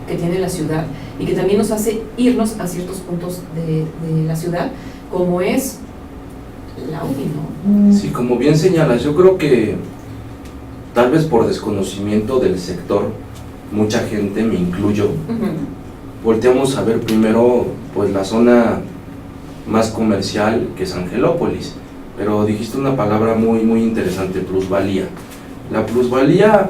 que tiene la ciudad y que también nos hace irnos a ciertos puntos de la ciudad, como es la UDI, ¿no? Sí, como bien señalas, yo creo que tal vez por desconocimiento del sector, mucha gente, me incluyo, volteamos a ver primero pues la zona más comercial, que es Angelópolis, pero dijiste una palabra muy interesante: plusvalía. La plusvalía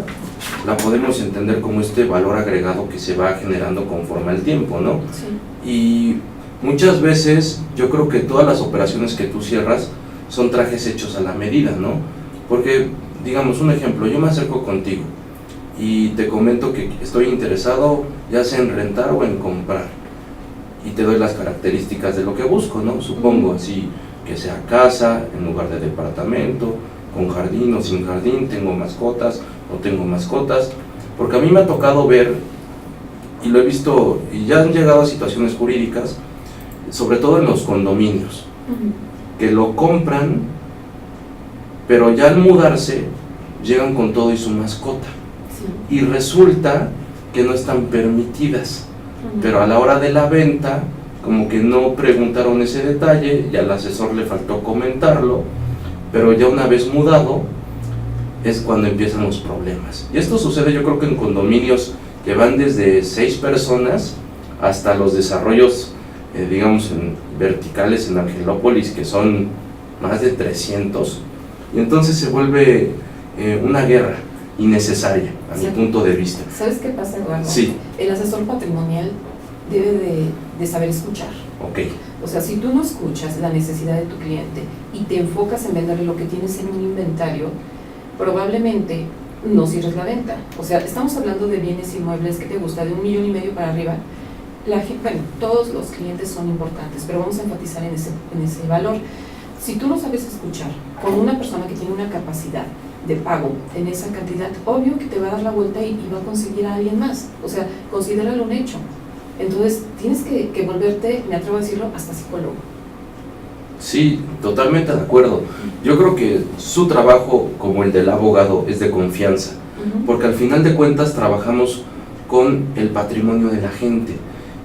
la podemos entender como este valor agregado que se va generando conforme al tiempo, ¿no? Sí. Y muchas veces yo creo que todas las operaciones que tú cierras son trajes hechos a la medida, ¿no? Porque, digamos, un ejemplo, yo me acerco contigo y te comento que estoy interesado ya sea en rentar o en comprar, y te doy las características de lo que busco, ¿no? Supongo así, que sea casa en lugar de departamento, con jardín o sin jardín, tengo mascotas o tengo mascotas, porque a mí me ha tocado ver, y lo he visto, y ya han llegado a situaciones jurídicas, sobre todo en los condominios, que lo compran, pero ya al mudarse llegan con todo y su mascota, y resulta que no están permitidas, pero a la hora de la venta como que no preguntaron ese detalle y al asesor le faltó comentarlo, pero ya una vez mudado es cuando empiezan los problemas. Y esto sucede, yo creo, que en condominios que van desde 6 personas hasta los desarrollos, digamos, en verticales en Angelópolis, que son más de 300, y entonces se vuelve una guerra innecesaria, a mi punto de vista. ¿Sabes qué pasa, Eduardo? Sí. El asesor patrimonial debe de saber escuchar. Ok. O sea, si tú no escuchas la necesidad de tu cliente y te enfocas en venderle lo que tienes en un inventario, probablemente no cierres la venta. O sea, estamos hablando de bienes inmuebles que te gusta de 1,5 millones para arriba. Bueno, todos los clientes son importantes, pero vamos a enfatizar en ese valor. Si tú no sabes escuchar con una persona que tiene una capacidad de pago en esa cantidad, obvio que te va a dar la vuelta y va a conseguir a alguien más. O sea, considéralo un hecho. Entonces, tienes que volverte, me atrevo a decirlo, hasta psicólogo. Sí, totalmente de acuerdo. Yo creo que su trabajo, como el del abogado, es de confianza, porque al final de cuentas trabajamos con el patrimonio de la gente,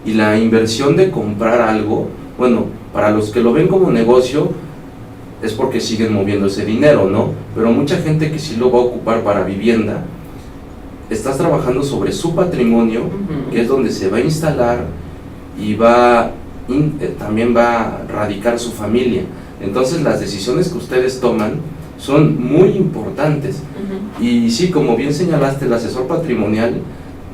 y la inversión de comprar algo, bueno, para los que lo ven como negocio, es porque siguen moviendo ese dinero, ¿no? Pero mucha gente que sí lo va a ocupar para vivienda, estás trabajando sobre su patrimonio, que es donde se va a instalar y también va a radicar su familia. Entonces las decisiones que ustedes toman son muy importantes. Y sí, como bien señalaste, el asesor patrimonial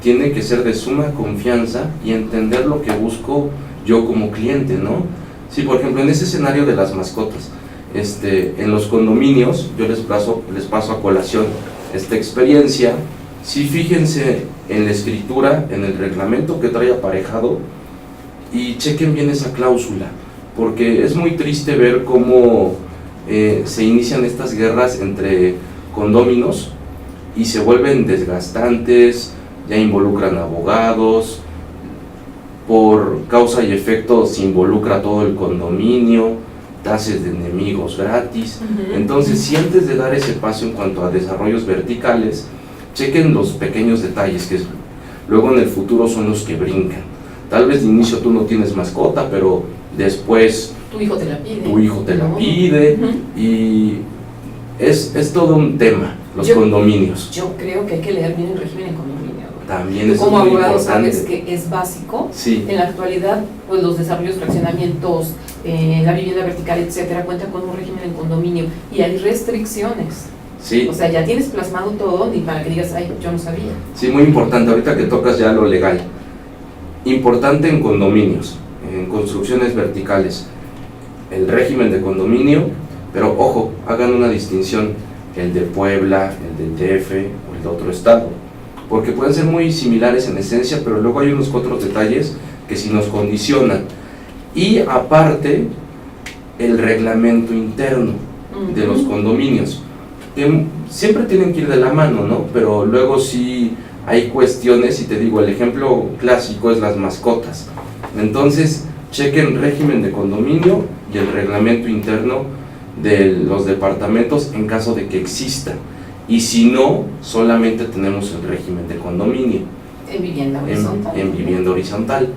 tiene que ser de suma confianza y entender lo que busco yo como cliente, ¿no? Sí, por ejemplo, en ese escenario de las mascotas, en los condominios, yo les paso a colación esta experiencia. Sí, fíjense en la escritura, en el reglamento que trae aparejado, y chequen bien esa cláusula, porque es muy triste ver cómo se inician estas guerras entre condóminos y se vuelven desgastantes, ya involucran abogados, por causa y efecto se involucra todo el condominio, tasas de enemigos gratis. Entonces, si antes de dar ese paso en cuanto a desarrollos verticales, chequen los pequeños detalles que luego en el futuro son los que brincan. Tal vez de inicio tú no tienes mascota, pero después tu hijo te la pide. Tu hijo te la pide, y es todo un tema, los condominios. Yo creo que hay que leer bien el régimen de condominio. También es como muy abogado importante. sabes que es básico. Sí. En la actualidad, pues los desarrollos, fraccionamientos, la vivienda vertical, etcétera, cuenta con un régimen en condominio y hay restricciones. Sí. O sea, ya tienes plasmado todo, ni para que digas, ay, yo no sabía. Sí, muy importante, ahorita que tocas ya lo legal. Importante en condominios, en construcciones verticales, el régimen de condominio, pero ojo, hagan una distinción, el de Puebla, el del DF o el de otro estado, porque pueden ser muy similares en esencia, pero luego hay unos otros detalles que sí nos condicionan. Y aparte, el reglamento interno de los condominios, que siempre tienen que ir de la mano, ¿no? Pero luego sí hay cuestiones, y te digo, el ejemplo clásico es las mascotas. Entonces, chequen régimen de condominio y el reglamento interno de los departamentos en caso de que exista. Y si no, solamente tenemos el régimen de condominio. En vivienda horizontal. En vivienda horizontal.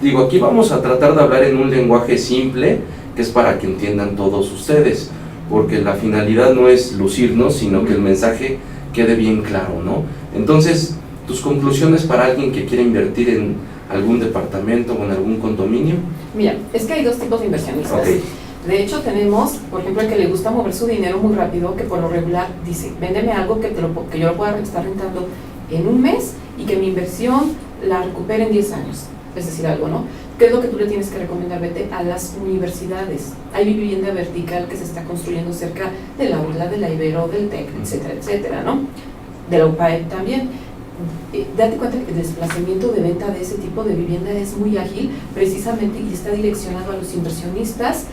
Digo, aquí vamos a tratar de hablar en un lenguaje simple, que es para que entiendan todos ustedes, porque la finalidad no es lucirnos, sino que el mensaje quede bien claro, ¿no? Entonces, tus conclusiones para alguien que quiere invertir en algún departamento o en algún condominio. Mira, es que hay dos tipos de inversionistas. Okay. De hecho, tenemos, por ejemplo, el que le gusta mover su dinero muy rápido, que por lo regular dice, véndeme algo que yo lo pueda estar rentando en un mes y que mi inversión la recupere en 10 años. Es decir, algo, ¿no? ¿Qué es lo que tú le tienes que recomendar? Vete a las universidades. Hay vivienda vertical que se está construyendo cerca de la URLA, de la Ibero, del TEC, etcétera, etcétera, ¿no? De la UPAEP también. Date cuenta que el desplazamiento de venta de ese tipo de vivienda es muy ágil, precisamente, y está direccionado a los inversionistas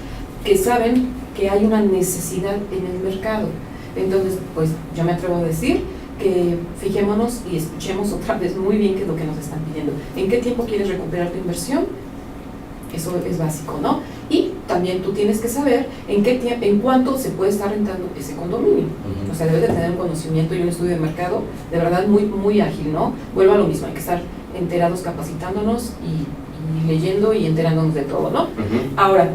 que saben que hay una necesidad en el mercado. Entonces, pues yo me atrevo a decir que fijémonos y escuchemos otra vez muy bien qué es lo que nos están pidiendo. ¿En qué tiempo quieres recuperar tu inversión? Eso es básico, ¿no? Y también tú tienes que saber en cuánto se puede estar rentando ese condominio. O sea, debes de tener un conocimiento y un estudio de mercado de verdad muy, muy ágil, ¿no? Vuelvo a lo mismo, hay que estar enterados, capacitándonos y leyendo y enterándonos de todo, ¿no? Ahora,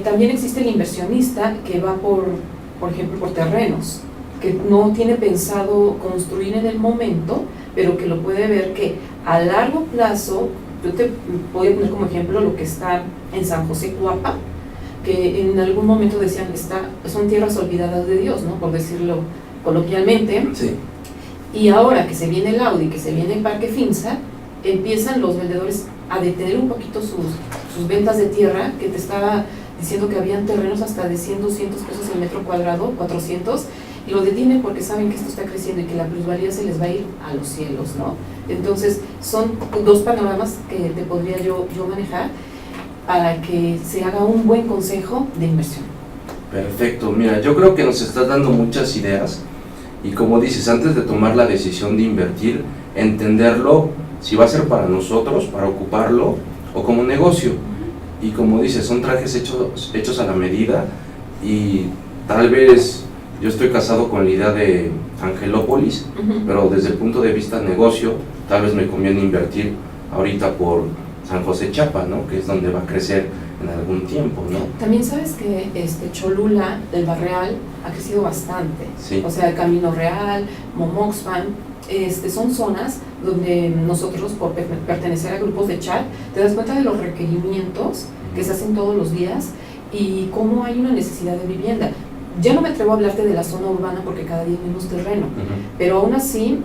también existe el inversionista que va por ejemplo, por terrenos, que no tiene pensado construir en el momento, pero que lo puede ver que a largo plazo. Yo te voy a poner como ejemplo lo que está en San José Cuapa, que en algún momento decían son tierras olvidadas de Dios, ¿no? Por decirlo coloquialmente. Sí. Y ahora que se viene el Audi, que se viene el Parque Finza, empiezan los vendedores a detener un poquito sus ventas de tierra, que te estaba diciendo que habían terrenos hasta de 100, 200 pesos el metro cuadrado, 400, y lo detienen porque saben que esto está creciendo y que la plusvalía se les va a ir a los cielos, ¿no? Entonces, son dos panoramas que te podría yo manejar para que se haga un buen consejo de inversión. Perfecto, mira, yo creo que nos estás dando muchas ideas y como dices, antes de tomar la decisión de invertir, entenderlo, si va a ser para nosotros, para ocuparlo o como negocio. Y como dices, son trajes hechos a la medida y tal vez yo estoy casado con la idea de Angelópolis, pero desde el punto de vista negocio, tal vez me conviene invertir ahorita por San José Chapa, ¿no? Que es donde va a crecer en algún tiempo, ¿no? También sabes que Cholula, del Barreal, ha crecido bastante. Sí. O sea, el Camino Real, Momoxpan, son zonas donde nosotros, por pertenecer a grupos de chat, te das cuenta de los requerimientos que se hacen todos los días y cómo hay una necesidad de vivienda. Ya no me atrevo a hablarte de la zona urbana porque cada día hay menos terreno, pero aún así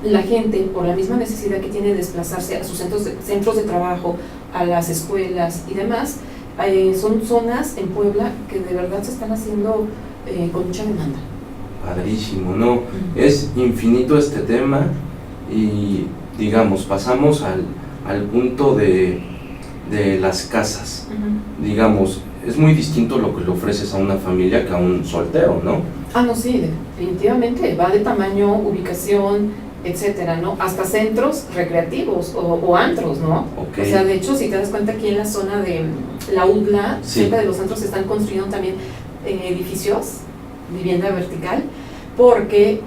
la gente, por la misma necesidad que tiene de desplazarse a sus centros de trabajo, a las escuelas y demás, son zonas en Puebla que de verdad se están haciendo con mucha demanda. Padrísimo, ¿no? Es infinito este tema y digamos, pasamos al punto de las casas. Digamos, es muy distinto lo que le ofreces a una familia que a un soltero, ¿no? Ah, no, sí, definitivamente, va de tamaño, ubicación, etcétera, ¿no? Hasta centros recreativos o antros, ¿no? Okay. O sea, de hecho, si te das cuenta, aquí en la zona de la UDLA, sí, cerca de los antros, se están construyendo también edificios, vivienda vertical, porque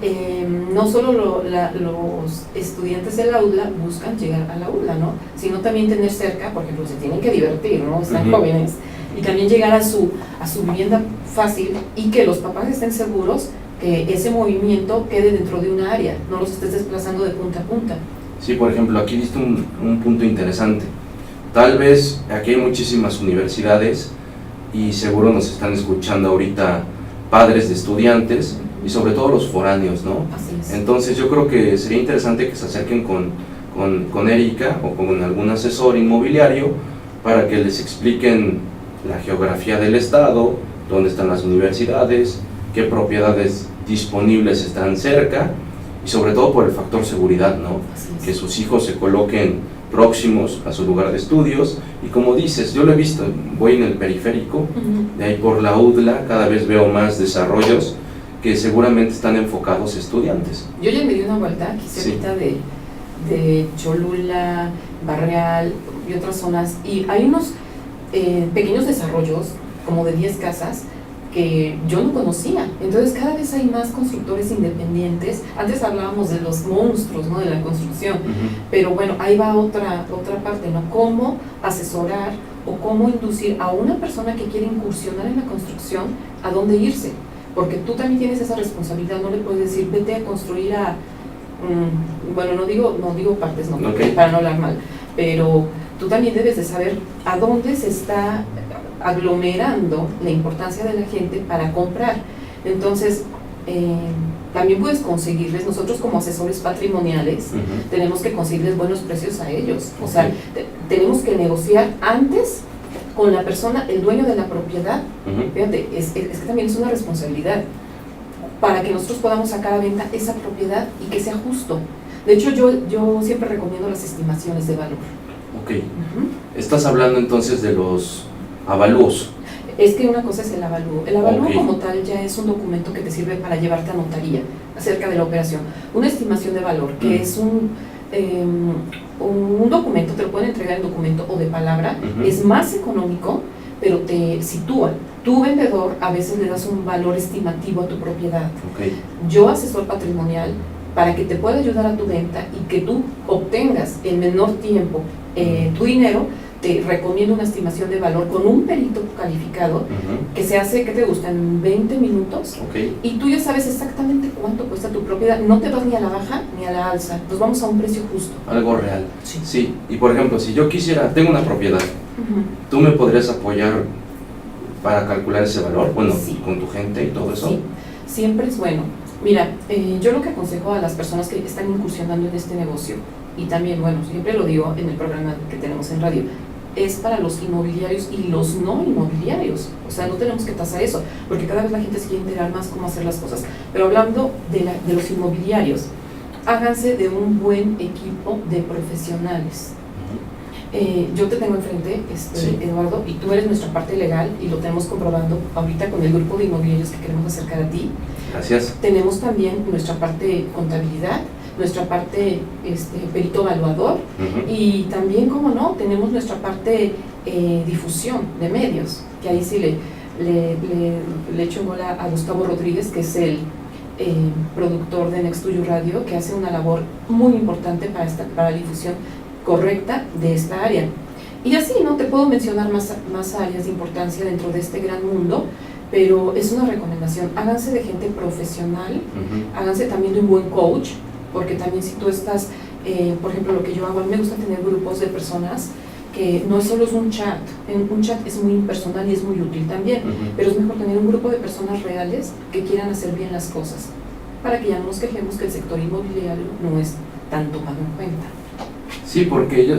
no solo los estudiantes de la UDLA buscan llegar a la UDLA, ¿no? Sino también tener cerca, por ejemplo, se tienen que divertir, ¿no? Están jóvenes, y también llegar a su vivienda fácil y que los papás estén seguros que ese movimiento quede dentro de una área, no los estés desplazando de punta a punta. Sí, por ejemplo, aquí viste un punto interesante. Tal vez aquí hay muchísimas universidades y seguro nos están escuchando ahorita padres de estudiantes y sobre todo los foráneos, ¿no? Así es. Entonces yo creo que sería interesante que se acerquen con Erika o con algún asesor inmobiliario para que les expliquen la geografía del estado, dónde están las universidades, qué propiedades disponibles están cerca y sobre todo por el factor seguridad, ¿no? Que sus hijos se coloquen próximos a su lugar de estudios y como dices, yo lo he visto, voy en el periférico, de ahí por la UDLA cada vez veo más desarrollos que seguramente están enfocados a estudiantes. Yo ya me di una vuelta aquí cerquita de Cholula, Barreal y otras zonas y hay unos pequeños desarrollos como de 10 casas que yo no conocía. Entonces cada vez hay más constructores independientes. Antes hablábamos de los monstruos, ¿no?, de la construcción, pero bueno, ahí va otra parte, ¿no? Cómo asesorar o cómo inducir a una persona que quiere incursionar en la construcción a dónde irse, porque tú también tienes esa responsabilidad. No le puedes decir vete a construir a bueno, no digo partes, no, Okay. para no hablar mal, pero tú también debes de saber a dónde se está aglomerando la importancia de la gente para comprar. Entonces, también puedes conseguirles, nosotros como asesores patrimoniales, tenemos que conseguirles buenos precios a ellos. O sea, tenemos que negociar antes con la persona, el dueño de la propiedad. Fíjate, es que también es una responsabilidad para que nosotros podamos sacar a venta esa propiedad y que sea justo. De hecho, yo siempre recomiendo las estimaciones de valor. Ok. Estás hablando entonces de los avalúos. Es que una cosa es el avalúo. El avalúo Okay. como tal ya es un documento que te sirve para llevarte a notaría acerca de la operación. Una estimación de valor, que es un documento, te lo pueden entregar en documento o de palabra, es más económico, pero te sitúa. Tu vendedor a veces le das un valor estimativo a tu propiedad. Okay. Yo, asesor patrimonial, para que te pueda ayudar a tu venta y que tú obtengas en menor tiempo tu dinero, te recomiendo una estimación de valor con un perito calificado que se hace, ¿qué te gusta?, en 20 minutos. Okay. Y tú ya sabes exactamente cuánto cuesta tu propiedad. No te vas ni a la baja ni a la alza. Nos vamos a un precio justo. Algo real. Sí. Sí. Y por ejemplo, si yo tengo una propiedad, ¿tú me podrías apoyar para calcular ese valor? Bueno, Sí. con tu gente y todo eso. Sí, siempre es bueno. Mira, yo lo que aconsejo a las personas que están incursionando en este negocio, y también, bueno, siempre lo digo en el programa que tenemos en radio, es para los inmobiliarios y los no inmobiliarios. O sea, no tenemos que tasar eso, porque cada vez la gente se quiere enterar más cómo hacer las cosas. Pero hablando de los inmobiliarios, háganse de un buen equipo de profesionales. Yo te tengo enfrente, Sí. Eduardo, y tú eres nuestra parte legal y lo tenemos comprobando ahorita con el grupo de inmobiliarios que queremos acercar a ti. Gracias. Tenemos también nuestra parte contabilidad, nuestra parte perito evaluador y también, como no, tenemos nuestra parte difusión de medios, que ahí sí le echo en bola a Gustavo Rodríguez, que es el productor de Next to You Radio, que hace una labor muy importante para la difusión correcta de esta área. Y así, ¿no? Te puedo mencionar más áreas de importancia dentro de este gran mundo, pero es una recomendación. Háganse de gente profesional, háganse también de un buen coach, porque también si tú estás, por ejemplo, lo que yo hago, a mí me gusta tener grupos de personas que no solo es un chat es muy impersonal y es muy útil también, pero es mejor tener un grupo de personas reales que quieran hacer bien las cosas, para que ya no nos quejemos que el sector inmobiliario no es tan tomado en cuenta. Sí, porque yo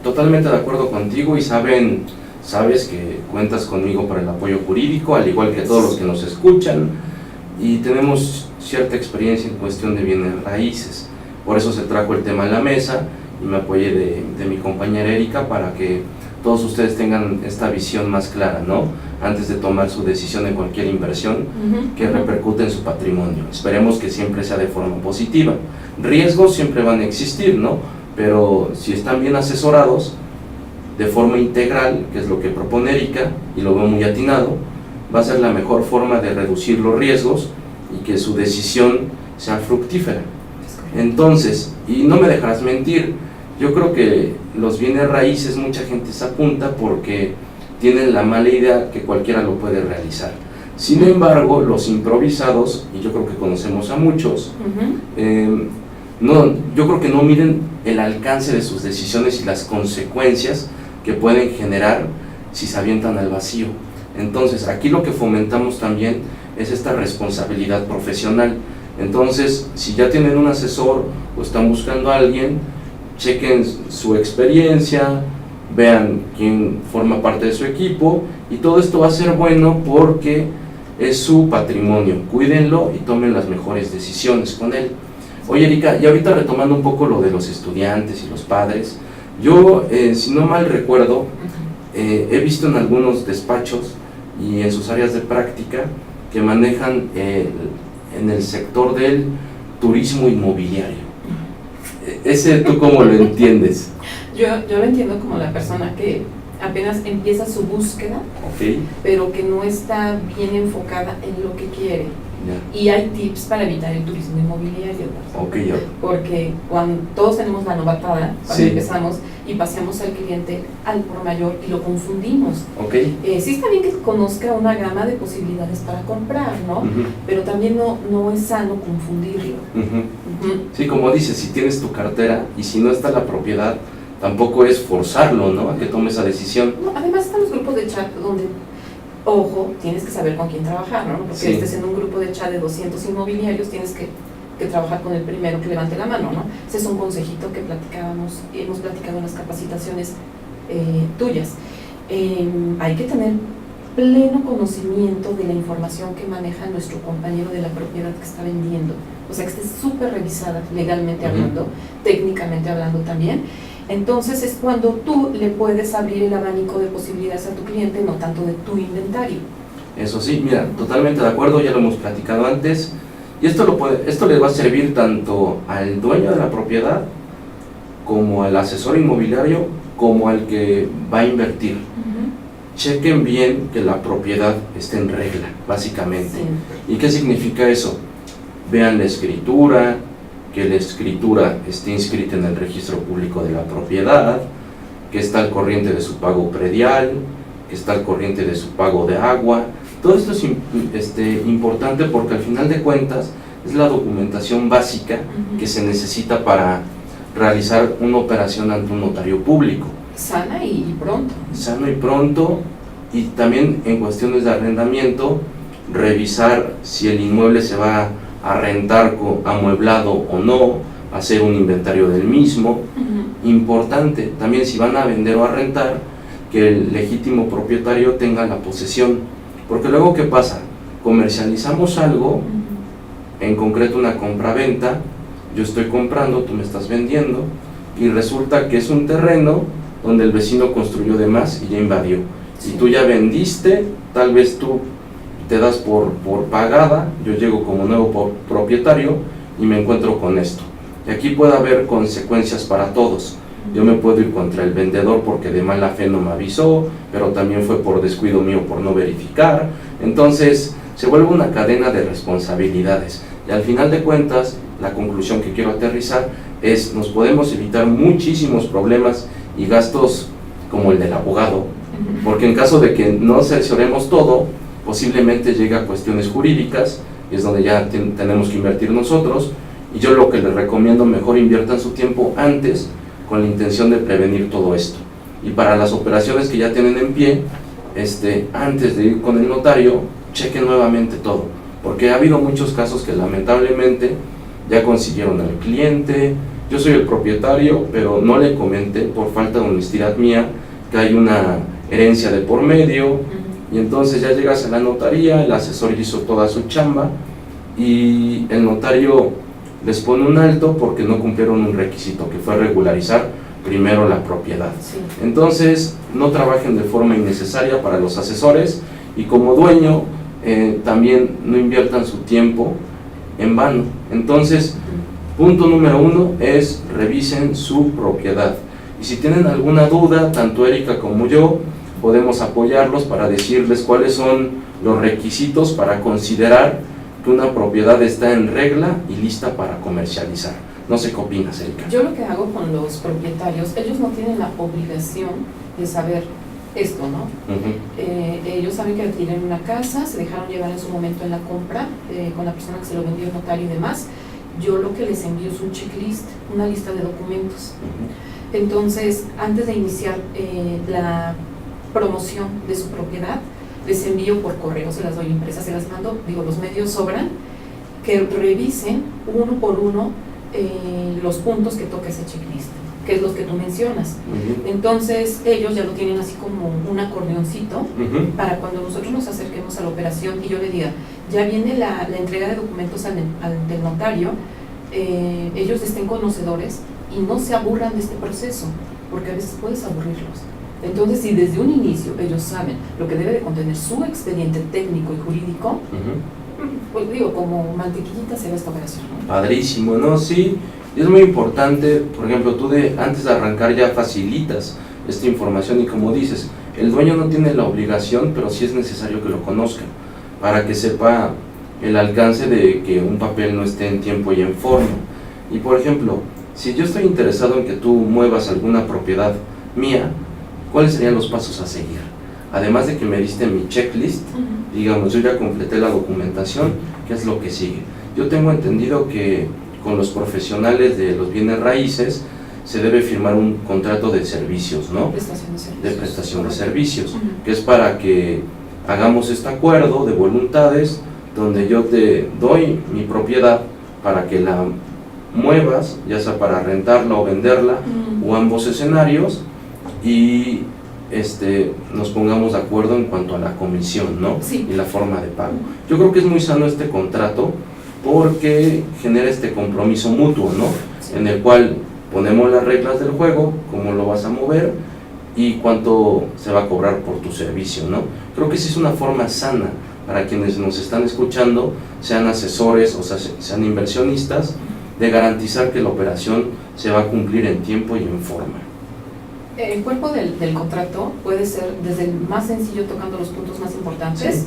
totalmente de acuerdo contigo y sabes que cuentas conmigo para el apoyo jurídico, al igual que todos los que nos escuchan, y tenemos cierta experiencia en cuestión de bienes raíces. Por eso se trajo el tema a la mesa y me apoyé de mi compañera Erika para que todos ustedes tengan esta visión más clara, ¿no? Antes de tomar su decisión en cualquier inversión que repercute en su patrimonio. Esperemos que siempre sea de forma positiva. Riesgos siempre van a existir, ¿no? Pero si están bien asesorados de forma integral, que es lo que propone Erika, y lo veo muy atinado, va a ser la mejor forma de reducir los riesgos y que su decisión sea fructífera. Entonces, y no me dejarás mentir, yo creo que los bienes raíces mucha gente se apunta porque tienen la mala idea que cualquiera lo puede realizar. Sin embargo, los improvisados, y yo creo que conocemos a muchos, yo creo que no miden el alcance de sus decisiones y las consecuencias que pueden generar si se avientan al vacío. Entonces, aquí lo que fomentamos también es esta responsabilidad profesional. Entonces, si ya tienen un asesor o están buscando a alguien, chequen su experiencia, vean quién forma parte de su equipo, y todo esto va a ser bueno porque es su patrimonio. Cuídenlo y tomen las mejores decisiones con él. Oye, Erika, y ahorita retomando un poco lo de los estudiantes y los padres, yo, si no mal recuerdo, he visto en algunos despachos y en sus áreas de práctica que manejan en el sector del turismo inmobiliario. ¿Ese tú cómo lo entiendes? Yo lo entiendo como la persona que apenas empieza su búsqueda, Ok, pero que no está bien enfocada en lo que quiere. ya. Y hay tips para evitar el turismo inmobiliario, Ok, ya. porque cuando todos tenemos la novatada, cuando Sí. empezamos y paseamos al cliente al por mayor y lo confundimos. Ok. Sí está bien que conozca una gama de posibilidades para comprar, ¿no? Ujú, Pero también no es sano confundirlo. ujú. Ujú. Sí, como dices, si tienes tu cartera y si no está la propiedad, tampoco es forzarlo, ¿no? A que tome esa decisión. No, además están los grupos de chat donde, ojo, tienes que saber con quién trabajar, ¿no? Porque Sí. estés en un grupo de chat de 200 inmobiliarios, tienes que trabajar con el primero que levante la mano, ¿no? Ese es un consejito que hemos platicado en las capacitaciones tuyas. Hay que tener pleno conocimiento de la información que maneja nuestro compañero de la propiedad que está vendiendo. O sea, que esté súper revisada legalmente hablando, técnicamente hablando también. Entonces es cuando tú le puedes abrir el abanico de posibilidades a tu cliente, no tanto de tu inventario. Eso sí, mira, totalmente de acuerdo, ya lo hemos platicado antes. Y esto le va a servir tanto al dueño de la propiedad, como al asesor inmobiliario, como al que va a invertir. Chequen bien que la propiedad esté en regla, básicamente. Sí. ¿Y qué significa eso? Vean la escritura, que la escritura esté inscrita en el registro público de la propiedad, que está al corriente de su pago predial, que está al corriente de su pago de agua. Todo esto es importante porque al final de cuentas es la documentación básica que se necesita para realizar una operación ante un notario público. Sana y pronto. Sano y pronto, y también en cuestiones de arrendamiento, revisar si el inmueble se va a rentar amueblado o no, hacer un inventario del mismo. Importante, también si van a vender o a rentar, que el legítimo propietario tenga la posesión, porque luego ¿qué pasa? Comercializamos algo, en concreto una compra-venta, yo estoy comprando, tú me estás vendiendo, y resulta que es un terreno donde el vecino construyó de más y ya invadió. Sí. Y tú ya vendiste, tal vez tú te das por pagada, yo llego como nuevo propietario y me encuentro con esto. Y aquí puede haber consecuencias para todos. Yo me puedo ir contra el vendedor porque de mala fe no me avisó, pero también fue por descuido mío por no verificar. Entonces se vuelve una cadena de responsabilidades. Y al final de cuentas, la conclusión que quiero aterrizar es: nos podemos evitar muchísimos problemas y gastos como el del abogado, porque en caso de que no cercioremos todo, posiblemente llegue a cuestiones jurídicas, y es donde ya tenemos que invertir nosotros. Y yo lo que les recomiendo, mejor inviertan su tiempo antes, con la intención de prevenir todo esto. Y para las operaciones que ya tienen en pie, antes de ir con el notario, chequen nuevamente todo, porque ha habido muchos casos que lamentablemente ya consiguieron al cliente. Yo soy el propietario, pero no le comenté, por falta de honestidad mía, que hay una herencia de por medio, y entonces ya llegas a la notaría, el asesor hizo toda su chamba, y el notario les pone un alto porque no cumplieron un requisito, que fue regularizar primero la propiedad. Sí. Entonces, no trabajen de forma innecesaria para los asesores, y como dueño, también no inviertan su tiempo en vano. Entonces, punto número 1 es: revisen su propiedad. Y si tienen alguna duda, tanto Erika como yo podemos apoyarlos para decirles cuáles son los requisitos para considerar que una propiedad está en regla y lista para comercializar. No sé qué opinas, Erika. Yo lo que hago con los propietarios, ellos no tienen la obligación de saber esto, ¿no? Ellos saben que adquieren una casa, se dejaron llevar en su momento en la compra con la persona que se lo vendió, el notario y demás. Yo lo que les envío es un checklist, una lista de documentos. Entonces, antes de iniciar la promoción de su propiedad, les envío por correo, se las doy impresas, se las mando, los medios sobran, que revisen uno por uno los puntos que toca ese checklist, que es los que tú mencionas. Entonces ellos ya lo tienen así como un acordeoncito para cuando nosotros nos acerquemos a la operación y yo le diga, ya viene la entrega de documentos del notario, ellos estén conocedores y no se aburran de este proceso, porque a veces puedes aburrirlos. Entonces, si desde un inicio ellos saben lo que debe de contener su expediente técnico y jurídico, pues como mantequillita se ve esta operación, ¿no? Padrísimo, ¿no? Sí, es muy importante. Por ejemplo, tú antes de arrancar ya facilitas esta información, y como dices, el dueño no tiene la obligación, pero sí es necesario que lo conozca, para que sepa el alcance de que un papel no esté en tiempo y en forma. Y por ejemplo, si yo estoy interesado en que tú muevas alguna propiedad mía, ¿cuáles serían los pasos a seguir? Además de que me diste mi checklist, digamos, yo ya completé la documentación, ¿qué es lo que sigue? Yo tengo entendido que con los profesionales de los bienes raíces se debe firmar un contrato de servicios, ¿no? Prestación de servicios. De prestación de servicios, que es para que hagamos este acuerdo de voluntades, donde yo te doy mi propiedad para que la muevas, ya sea para rentarla o venderla, o ambos escenarios, y nos pongamos de acuerdo en cuanto a la comisión, ¿no? Sí. Y la forma de pago. Yo creo que es muy sano este contrato porque genera este compromiso mutuo, ¿no? Sí. En el cual ponemos las reglas del juego, cómo lo vas a mover y cuánto se va a cobrar por tu servicio, ¿no? Creo que sí es una forma sana para quienes nos están escuchando, sean asesores o sean inversionistas, de garantizar que la operación se va a cumplir en tiempo y en forma. El cuerpo del contrato puede ser desde el más sencillo, tocando los puntos más importantes, Sí.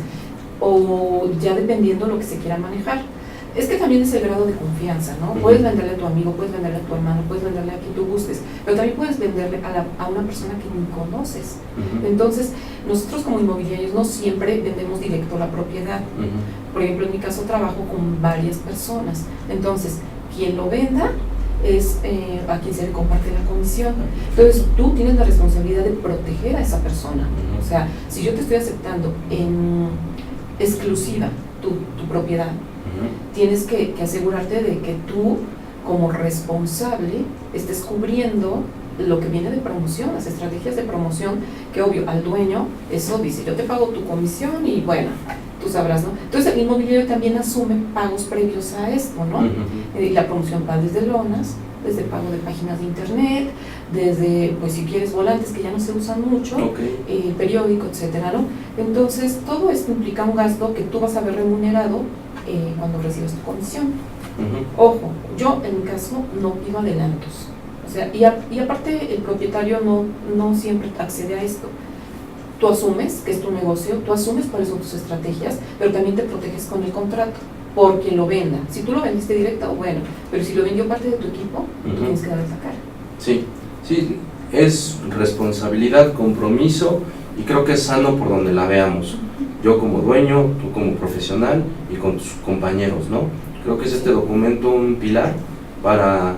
o ya dependiendo lo que se quiera manejar. Es que también es el grado de confianza, ¿no? Puedes venderle a tu amigo, puedes venderle a tu hermano, puedes venderle a quien tú gustes, pero también puedes venderle a una persona que ni conoces. Entonces, nosotros como inmobiliarios no siempre vendemos directo la propiedad. Por ejemplo, en mi caso trabajo con varias personas. Entonces, quien lo venda es a quien se le comparte la comisión. Entonces, tú tienes la responsabilidad de proteger a esa persona. O sea, si yo te estoy aceptando en exclusiva tu propiedad, tienes que asegurarte de que tú, como responsable, estés cubriendo lo que viene de promoción, las estrategias de promoción, que obvio, al dueño, eso dice, yo te pago tu comisión y bueno, tú sabrás, ¿no? Entonces el inmobiliario también asume pagos previos a esto, ¿no? La promoción va desde lonas, desde pago de páginas de internet, desde, pues si quieres, volantes que ya no se usan mucho, periódico, etcétera, ¿no? Entonces todo esto implica un gasto que tú vas a ver remunerado cuando recibes tu comisión. Ojo, yo en mi caso no pido adelantos. O sea, y aparte el propietario no siempre accede a esto. Tú asumes que es tu negocio, tú asumes cuáles son tus estrategias, pero también te proteges con el contrato, porque lo venda. Si tú lo vendiste directo, bueno, pero si lo vendió parte de tu equipo, tú tienes que dar esa cara. Sí, sí, es responsabilidad, compromiso, y creo que es sano por donde la veamos. Yo como dueño, tú como profesional y con tus compañeros, ¿no? Creo que es este documento un pilar para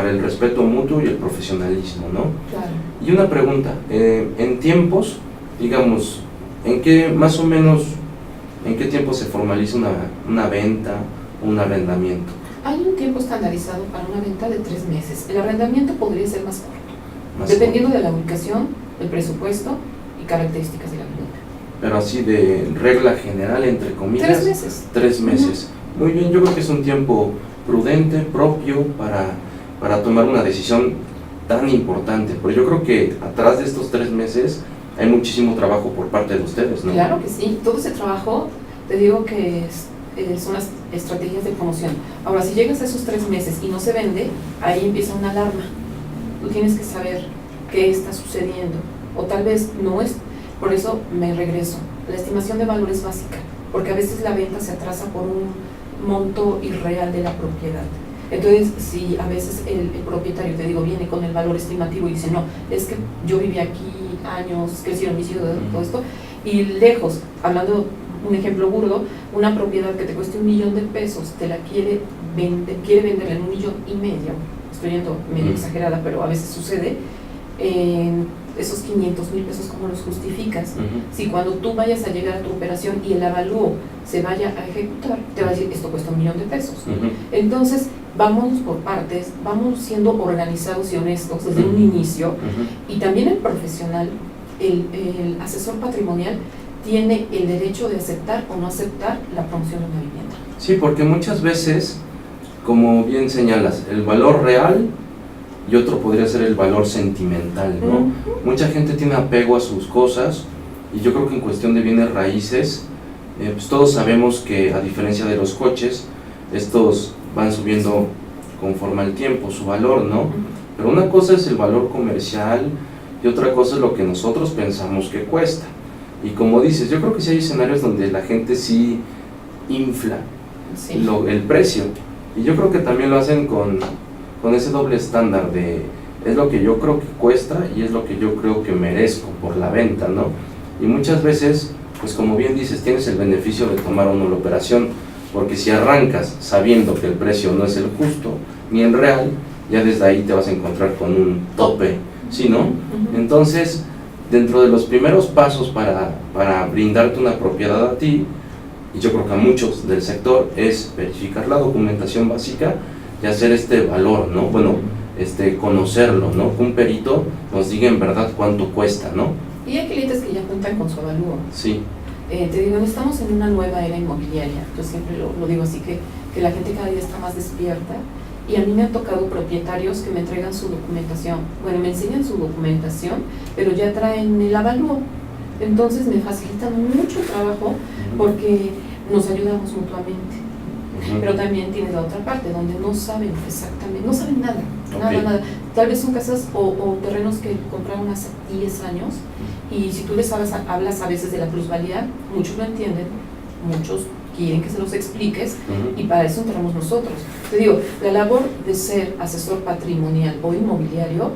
el respeto mutuo y el profesionalismo, ¿no? Claro. Y una pregunta, en tiempos, digamos, ¿en qué más o menos, en qué tiempo se formaliza una venta o un arrendamiento? Hay un tiempo estandarizado para una venta de 3 meses. El arrendamiento podría ser más corto, dependiendo de la ubicación, el presupuesto y características de la vivienda. Pero así de regla general, entre comillas, 3 meses. 3 meses. Muy bien, yo creo que es un tiempo prudente, propio para tomar una decisión tan importante. Pero yo creo que atrás de estos 3 meses hay muchísimo trabajo por parte de ustedes, ¿no? Claro que sí, todo ese trabajo, te digo que son las estrategias de promoción. Ahora, si llegas a esos 3 meses y no se vende, ahí empieza una alarma. Tú tienes que saber qué está sucediendo, o tal vez no es. Por eso me regreso. La estimación de valor es básica, porque a veces la venta se atrasa por un monto irreal de la propiedad. Entonces, si a veces el propietario, te digo, viene con el valor estimativo y dice, no, es que yo viví aquí años, crecieron mis hijos, todo esto, y lejos, hablando un ejemplo burdo, una propiedad que te cueste $1 millón, te la quiere vender en $1,5 millones, estoy yendo medio exagerada, pero a veces sucede, esos 500,000 pesos, ¿cómo los justificas? Si cuando tú vayas a llegar a tu operación y el avalúo se vaya a ejecutar, te va a decir, esto cuesta $1 millón. Entonces, vámonos por partes, vamos siendo organizados y honestos desde un inicio, y también el profesional, el asesor patrimonial, tiene el derecho de aceptar o no aceptar la promoción de una vivienda. Sí, porque muchas veces, como bien señalas, el valor real y otro podría ser el valor sentimental, ¿no? Mucha gente tiene apego a sus cosas, y yo creo que en cuestión de bienes raíces, pues todos sabemos que, a diferencia de los coches, estos van subiendo conforme al tiempo su valor, ¿no? Pero una cosa es el valor comercial y otra cosa es lo que nosotros pensamos que cuesta. Y como dices, yo creo que sí hay escenarios donde la gente sí infla el precio, y yo creo que también lo hacen con ese doble estándar de es lo que yo creo que cuesta y es lo que yo creo que merezco por la venta, ¿no? Y muchas veces, pues como bien dices, tienes el beneficio de tomar una la operación, porque si arrancas sabiendo que el precio no es el justo ni el real, ya desde ahí te vas a encontrar con un tope, ¿sí, no? Entonces, dentro de los primeros pasos para brindarte una propiedad a ti, y yo creo que a muchos del sector, es verificar la documentación básica y hacer este valor, ¿no? Bueno, conocerlo, ¿no? Que un perito nos diga en verdad cuánto cuesta, ¿no? Y hay clientes que ya cuentan con su avalúo. Sí. Te digo, estamos en una nueva era inmobiliaria, yo siempre lo digo así, que la gente cada día está más despierta, y a mí me han tocado propietarios que me entregan su documentación, bueno, me enseñan su documentación, pero ya traen el avalúo, entonces me facilitan mucho trabajo porque nos ayudamos mutuamente. Pero también tienes la otra parte donde no saben exactamente, no saben nada, nada. Tal vez son casas o terrenos que compraron hace 10 años, y si tú les hablas a veces de la plusvalía, muchos lo entienden, muchos quieren que se los expliques, y para eso entramos nosotros. Te digo, la labor de ser asesor patrimonial o inmobiliario,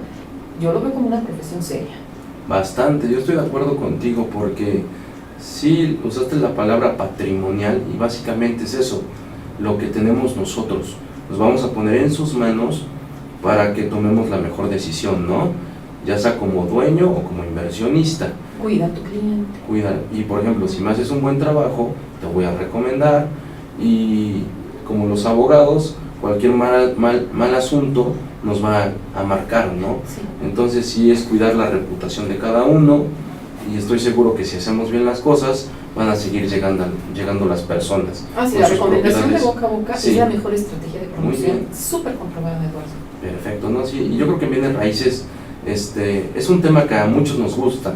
yo lo veo como una profesión seria. Bastante, yo estoy de acuerdo contigo, porque sí usaste la palabra patrimonial y básicamente es eso, lo que tenemos nosotros. Nos vamos a poner en sus manos para que tomemos la mejor decisión, ¿no? Ya sea como dueño o como inversionista. Cuida a tu cliente. Cuida, y por ejemplo, si me haces un buen trabajo, te voy a recomendar, y como los abogados, cualquier mal asunto nos va a marcar, ¿no? Sí. Entonces sí es cuidar la reputación de cada uno, y estoy seguro que si hacemos bien las cosas, van a seguir llegando las personas. Sí, la recomendación de boca a boca es la mejor estrategia de promoción, súper comprobada, Eduardo. Perfecto, ¿no? Sí, y yo creo que en bienes raíces es un tema que a muchos nos gusta,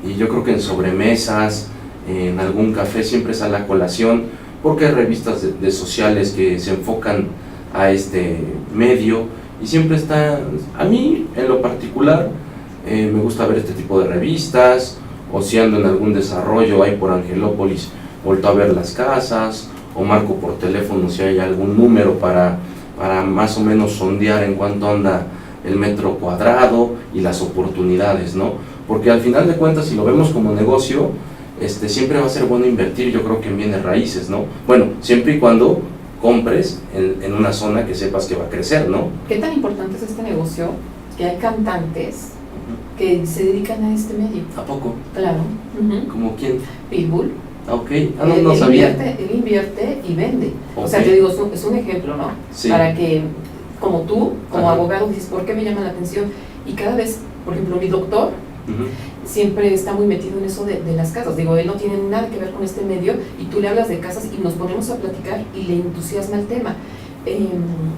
y yo creo que en sobremesas, en algún café siempre sale a colación, porque hay revistas de sociales que se enfocan a este medio, y siempre está, a mí en lo particular, me gusta ver este tipo de revistas, o si ando en algún desarrollo ahí por Angelópolis, vuelto a ver las casas, o marco por teléfono si hay algún número para más o menos sondear en cuánto anda el metro cuadrado y las oportunidades, ¿no? Porque al final de cuentas, si lo vemos como negocio, siempre va a ser bueno invertir, yo creo que en bienes raíces, ¿no? Bueno, siempre y cuando compres en una zona que sepas que va a crecer, ¿no? ¿Qué tan importante es este negocio? Que hay cantantes que se dedican a este medio. ¿A poco? Claro. ¿Como quién? Pitbull. Ok, no sabía. Él invierte y vende. Okay. O sea, yo digo, es un ejemplo, ¿no? Sí. Para que, como tú, como abogado, dices, ¿por qué me llama la atención? Y cada vez, por ejemplo, mi doctor siempre está muy metido en eso de las casas. Digo, él no tiene nada que ver con este medio, y tú le hablas de casas y nos ponemos a platicar y le entusiasma el tema.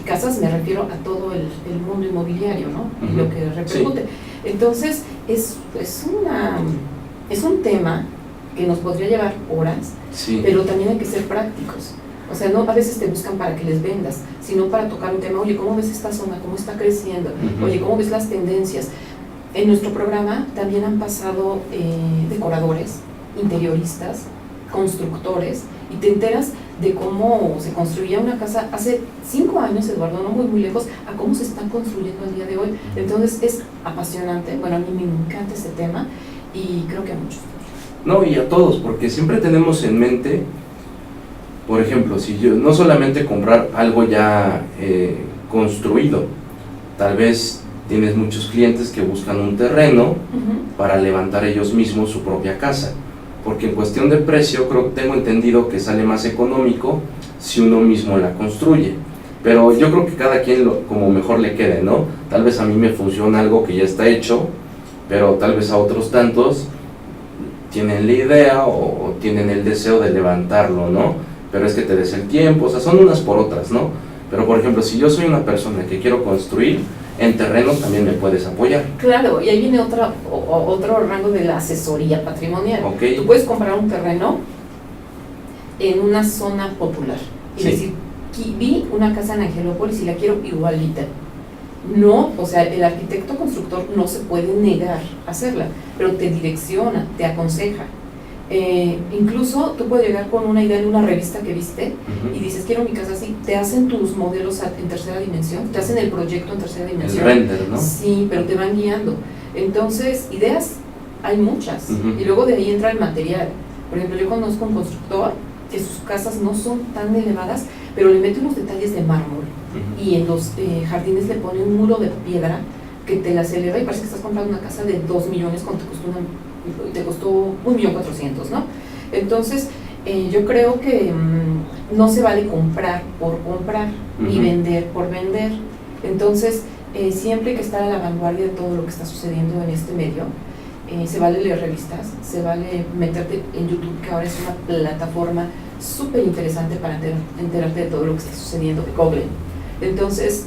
Casas me refiero a todo el mundo inmobiliario, ¿no? Y lo que repercute. Sí. Entonces, es un tema que nos podría llevar horas, pero también hay que ser prácticos. O sea, no a veces te buscan para que les vendas, sino para tocar un tema. Oye, ¿cómo ves esta zona? ¿Cómo está creciendo? Oye, ¿cómo ves las tendencias? En nuestro programa también han pasado decoradores, interioristas, constructores, y te enteras de cómo se construía una casa hace 5 años, Eduardo, no muy lejos, a cómo se están construyendo al día de hoy. Entonces es apasionante. Bueno, a mí me encanta este tema, y creo que a muchos. No, y a todos, porque siempre tenemos en mente, por ejemplo, si yo no solamente comprar algo ya construido, tal vez tienes muchos clientes que buscan un terreno para levantar ellos mismos su propia casa, porque en cuestión de precio tengo entendido que sale más económico si uno mismo la construye, pero yo creo que cada quien como mejor le quede, ¿no? Tal vez a mí me funciona algo que ya está hecho, pero tal vez a otros tantos tienen la idea o tienen el deseo de levantarlo, ¿no? Pero es que te des el tiempo, o sea, son unas por otras, ¿no? Pero por ejemplo, si yo soy una persona que quiero construir, en terrenos también me puedes apoyar. Claro, y ahí viene otro rango de la asesoría patrimonial. Okay. Tú puedes comprar un terreno en una zona popular y decir, vi una casa en Angelópolis y la quiero igualita. No, o sea, el arquitecto constructor no se puede negar a hacerla, pero te direcciona, te aconseja. Incluso tú puedes llegar con una idea en una revista que viste y dices, quiero mi casa así, te hacen tus modelos en tercera dimensión, te hacen el proyecto en tercera dimensión. El render, ¿no? Sí, pero te van guiando. Entonces, ideas hay muchas, y luego de ahí entra el material. Por ejemplo, yo conozco un constructor que sus casas no son tan elevadas, pero le mete unos detalles de mármol, y en los jardines le pone un muro de piedra que te las eleva y parece que estás comprando una casa de 2 millones cuando te costó 1.400.000, ¿no? Entonces, yo creo que no se vale comprar por comprar y vender por vender. Entonces, siempre hay que estar a la vanguardia de todo lo que está sucediendo en este medio. Se vale leer revistas, se vale meterte en YouTube, que ahora es una plataforma súper interesante para enterarte de todo lo que está sucediendo, de Google. Entonces,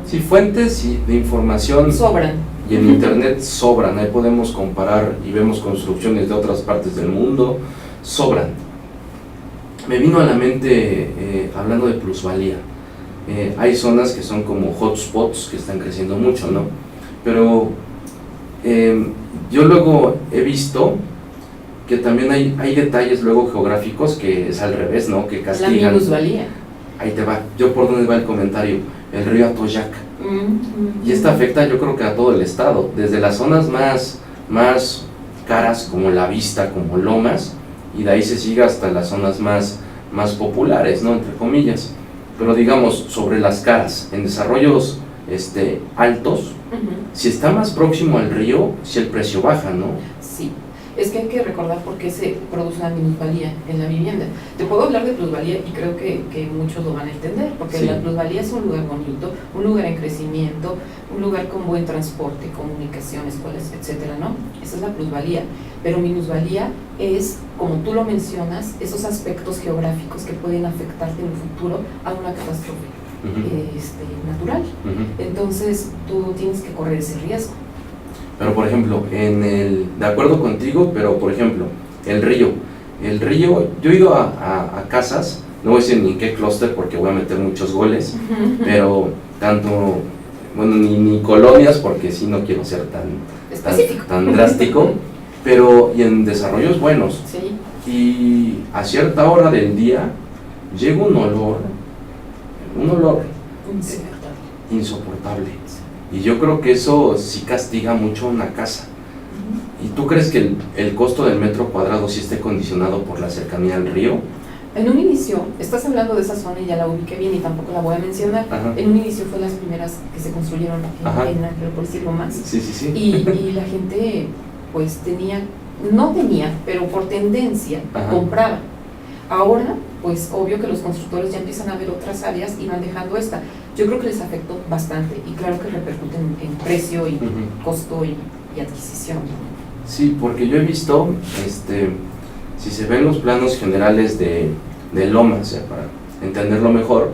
sí, fuentes de información sobran. Y en internet sobran, ahí podemos comparar y vemos construcciones de otras partes del mundo, sobran. Me vino a la mente, hablando de plusvalía, hay zonas que son como hotspots que están creciendo mucho, ¿no? Pero yo luego he visto que también hay detalles luego geográficos que es al revés, ¿no? Que castigan. La minusvalía. Ahí te va, yo por dónde va el comentario, el río Atoyac. Y esta afecta yo creo que a todo el estado, desde las zonas más caras como La Vista, como Lomas, y de ahí se sigue hasta las zonas más populares, ¿no? Entre comillas. Pero digamos, sobre las caras, en desarrollos altos, si está más próximo al río, si el precio baja, ¿no? Sí, es que hay que recordar por qué se produce una minusvalía en la vivienda. Te puedo hablar de plusvalía y creo que muchos lo van a entender, porque sí. La plusvalía es un lugar bonito, un lugar en crecimiento, un lugar con buen transporte, comunicación, escuelas, etcétera, ¿no? Esa es la plusvalía. Pero minusvalía es, como tú lo mencionas, esos aspectos geográficos que pueden afectarte en el futuro a una catástrofe natural. Entonces, tú tienes que correr ese riesgo. Pero por ejemplo, de acuerdo contigo, pero por ejemplo, el río, yo he ido a casas, no voy a decir ni qué clúster porque voy a meter muchos goles, pero tanto, bueno, ni colonias porque sí no quiero ser tan drástico, pero y en desarrollos buenos. Sí. Y a cierta hora del día llega un olor insoportable. Y yo creo que eso sí castiga mucho una casa. ¿Y tú crees que el costo del metro cuadrado sí esté condicionado por la cercanía al río? En un inicio, estás hablando de esa zona y ya la ubiqué bien y tampoco la voy a mencionar. En un inicio fue las primeras que se construyeron en Acrópolis y Lomas. Sí. Y la gente pues no tenía, pero por tendencia compraba. Ahora, pues obvio que los constructores ya empiezan a ver otras áreas y van dejando esta. Yo creo que les afectó bastante y claro que repercuten en precio y costo y adquisición. Sí, porque yo he visto, si se ven los planos generales de Lomas, para entenderlo mejor,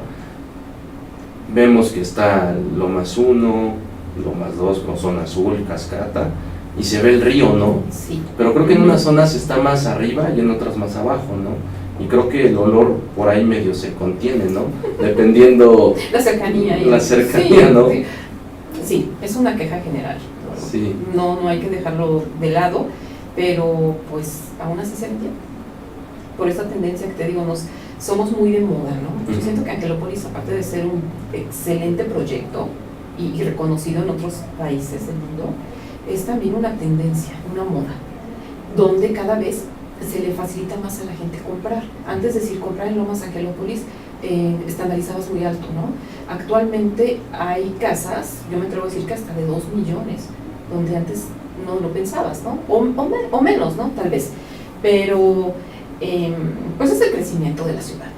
vemos que está Lomas 1, Lomas 2 con zona azul, cascata, y se ve el río, ¿no? Sí. Pero creo que en unas zonas está más arriba y en otras más abajo, ¿no? Y creo que el olor por ahí medio se contiene, ¿no? Dependiendo... La cercanía, sí, ¿no? Sí, es una queja general. Sí. No hay que dejarlo de lado, pero pues aún así se entiende. Por esa tendencia que te digo, somos muy de moda, ¿no? Yo siento que Angelópolis, aparte de ser un excelente proyecto y reconocido en otros países del mundo, es también una tendencia, una moda, donde cada vez se le facilita más a la gente comprar. Antes de decir comprar en Lomas Angelópolis, estandarizabas muy alto, ¿no? Actualmente hay casas, yo me atrevo a decir que hasta de 2 millones, donde antes no lo pensabas, ¿no? O menos, ¿no? Tal vez. Pero, pues es el crecimiento de la ciudad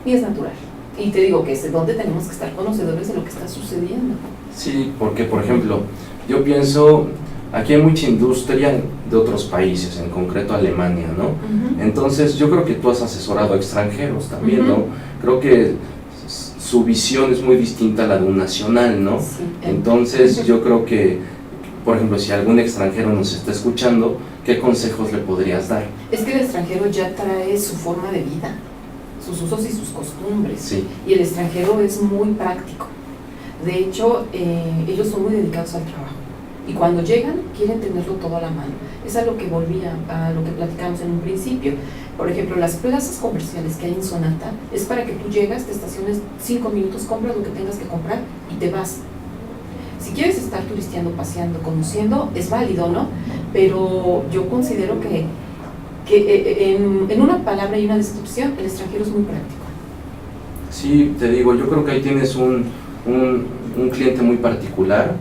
y es natural. Y te digo que es donde tenemos que estar conocedores de lo que está sucediendo. Sí, porque por ejemplo, yo pienso... Aquí hay mucha industria de otros países, en concreto Alemania, ¿no? Entonces, yo creo que tú has asesorado a extranjeros también, ¿no? Creo que su visión es muy distinta a la de un nacional, ¿no? Sí. Entonces, yo creo que, por ejemplo, si algún extranjero nos está escuchando, ¿qué consejos le podrías dar? Es que el extranjero ya trae su forma de vida, sus usos y sus costumbres. Sí. Y el extranjero es muy práctico. De hecho, ellos son muy dedicados al trabajo y cuando llegan quieren tenerlo todo a la mano. Es a lo que volvía, a lo que platicamos en un principio. Por ejemplo, las plazas comerciales que hay en Sonata es para que tú llegas, te estaciones 5 minutos, compras lo que tengas que comprar y te vas. Si quieres estar turisteando, paseando, conociendo, es válido, ¿no? Pero yo considero que en una palabra y una descripción, el extranjero es muy práctico. Sí, te digo, yo creo que ahí tienes un cliente muy particular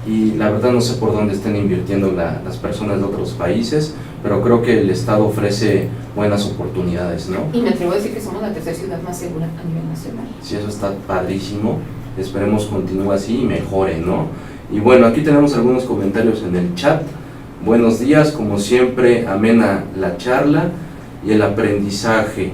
y la verdad no sé por dónde estén invirtiendo las personas de otros países, pero creo que el Estado ofrece buenas oportunidades, ¿no? Y me atrevo a decir que somos la tercera ciudad más segura a nivel nacional. Sí, eso está padrísimo, esperemos continúe así y mejore, ¿no? Y bueno, aquí tenemos algunos comentarios en el chat. Buenos días, como siempre, amena la charla y el aprendizaje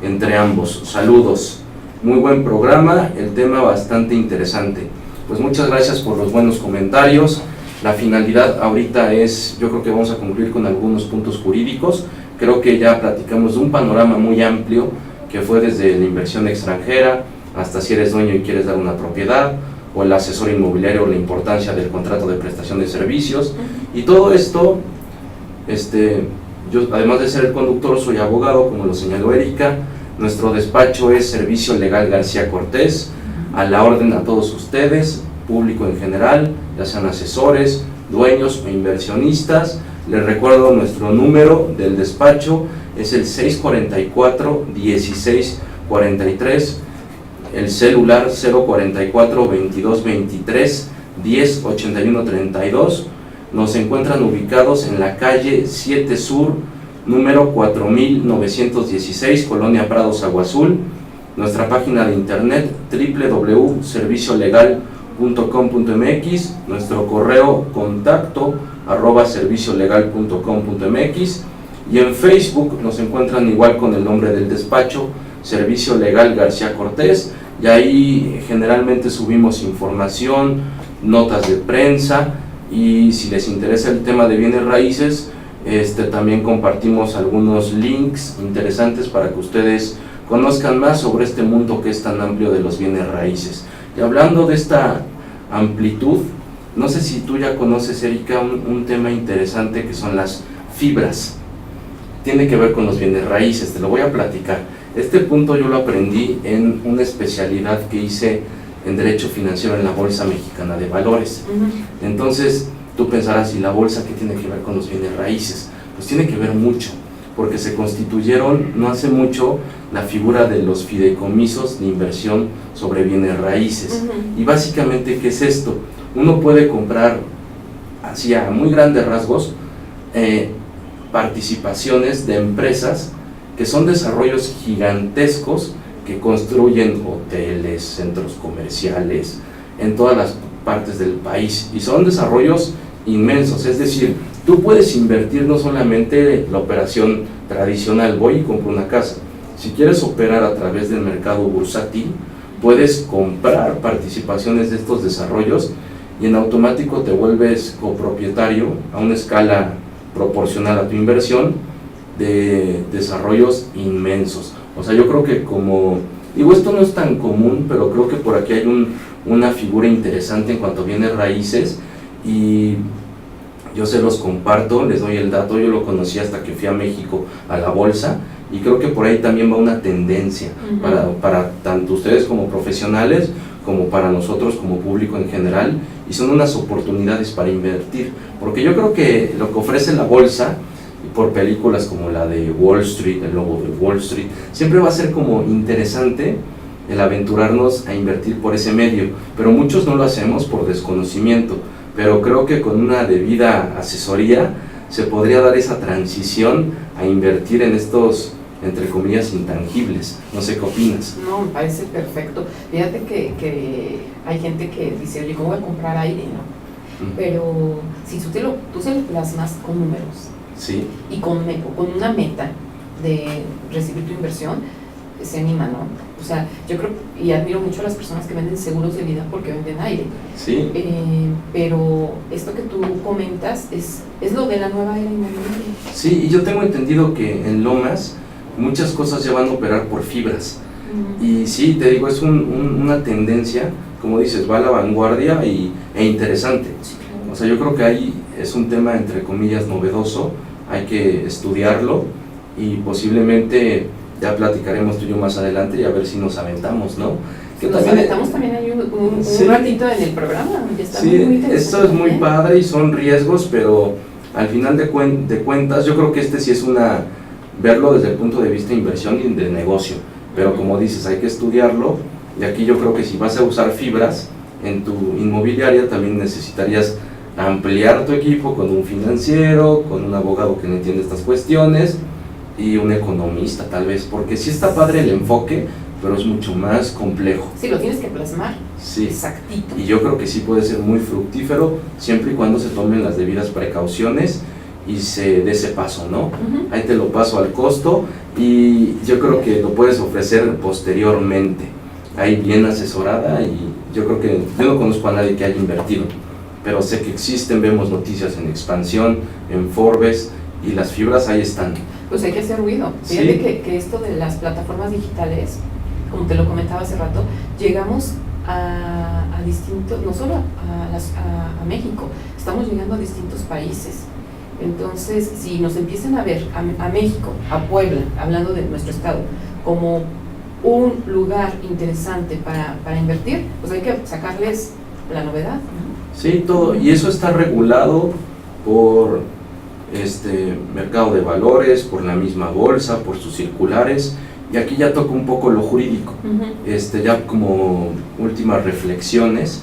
entre ambos. Saludos, muy buen programa, el tema bastante interesante. Pues muchas gracias por los buenos comentarios. La finalidad ahorita es, yo creo que vamos a concluir con algunos puntos jurídicos. Creo que ya platicamos de un panorama muy amplio que fue desde la inversión extranjera hasta si eres dueño y quieres dar una propiedad, o el asesor inmobiliario, la importancia del contrato de prestación de servicios. Y todo esto, yo además de ser el conductor soy abogado, como lo señaló Erika. Nuestro despacho es Servicio Legal García Cortés, a la orden a todos ustedes, público en general, ya sean asesores, dueños o inversionistas. Les recuerdo nuestro número del despacho, es el 644-1643, el celular 044-2223-108132. Nos encuentran ubicados en la calle 7 Sur, número 4916, Colonia Prados, Agua Azul. Nuestra página de internet www.serviciolegal.com.mx, nuestro correo contacto@serviciolegal.com.mx, y en Facebook nos encuentran igual con el nombre del despacho, Servicio Legal García Cortés, y ahí generalmente subimos información, notas de prensa, y si les interesa el tema de bienes raíces, también compartimos algunos links interesantes para que ustedes conozcan más sobre este mundo que es tan amplio de los bienes raíces. Y hablando de esta amplitud, no sé si tú ya conoces, Erika, un tema interesante que son las fibras. Tiene que ver con los bienes raíces, te lo voy a platicar. Este punto yo lo aprendí en una especialidad que hice en Derecho Financiero en la Bolsa Mexicana de Valores. Entonces, tú pensarás, ¿y la bolsa qué tiene que ver con los bienes raíces? Pues tiene que ver mucho, porque se constituyeron no hace mucho la figura de los fideicomisos de inversión sobre bienes raíces. Y básicamente, ¿qué es esto? Uno puede comprar, así a muy grandes rasgos, participaciones de empresas que son desarrollos gigantescos que construyen hoteles, centros comerciales, en todas las partes del país, y son desarrollos inmensos. Es decir, tú puedes invertir no solamente la operación tradicional, voy y compro una casa. Si quieres operar a través del mercado bursátil, puedes comprar participaciones de estos desarrollos y en automático te vuelves copropietario a una escala proporcional a tu inversión de desarrollos inmensos. O sea, yo creo que esto no es tan común, pero creo que por aquí hay una figura interesante en cuanto a bienes raíces, y yo se los comparto, les doy el dato. Yo lo conocí hasta que fui a México a la bolsa, y creo que por ahí también va una tendencia para tanto ustedes como profesionales como para nosotros como público en general, y son unas oportunidades para invertir, porque yo creo que lo que ofrece la bolsa, por películas como la de Wall Street, el lobo de Wall Street, siempre va a ser como interesante el aventurarnos a invertir por ese medio, pero muchos no lo hacemos por desconocimiento, pero creo que con una debida asesoría se podría dar esa transición a invertir en estos, entre comillas, intangibles. No sé qué opinas. No, me parece perfecto. Fíjate que hay gente que dice, oye, ¿cómo voy a comprar aire? No. Pero si tú se lo plasmas con números, sí, y con una meta de recibir tu inversión, se anima, ¿no? O sea, yo creo, y admiro mucho a las personas que venden seguros de vida porque venden aire. Sí. Pero esto que tú comentas es lo de la nueva era inmobiliaria. Sí, y yo tengo entendido que en Lomas muchas cosas ya van a operar por fibras. Y sí, te digo, es una tendencia, como dices, va a la vanguardia e interesante. Sí, claro. O sea, yo creo que ahí es un tema, entre comillas, novedoso, hay que estudiarlo y posiblemente ya platicaremos tú y yo más adelante y a ver si nos aventamos, ¿no? Que nos aventamos también hay un ratito en el programa, que está sí, muy interesante. Esto es muy padre y son riesgos, pero al final de cuentas, yo creo que sí es verlo desde el punto de vista de inversión y de negocio, pero como dices, hay que estudiarlo, y aquí yo creo que si vas a usar fibras en tu inmobiliaria, también necesitarías ampliar tu equipo con un financiero, con un abogado que no entiende estas cuestiones, y un economista tal vez, porque sí está padre el enfoque, pero es mucho más complejo. Sí, lo tienes que plasmar. Sí. Exactito. Y yo creo que sí puede ser muy fructífero, siempre y cuando se tomen las debidas precauciones y se dé ese paso, ¿no? Ahí te lo paso al costo y yo creo que lo puedes ofrecer posteriormente, ahí bien asesorada, y yo creo que yo no conozco a nadie que haya invertido, pero sé que existen, vemos noticias en Expansión, en Forbes, y las fibras ahí están. Pues hay que hacer ruido. Fíjate Sí. que esto de las plataformas digitales, como te lo comentaba hace rato, llegamos a distintos, no solo a México, estamos llegando a distintos países. Entonces, si nos empiezan a ver a México, a Puebla, hablando de nuestro estado, como un lugar interesante para invertir, pues hay que sacarles la novedad, ¿no? Sí, todo, y eso está regulado por mercado de valores, por la misma bolsa, por sus circulares, y aquí ya toca un poco lo jurídico. Ya como últimas reflexiones,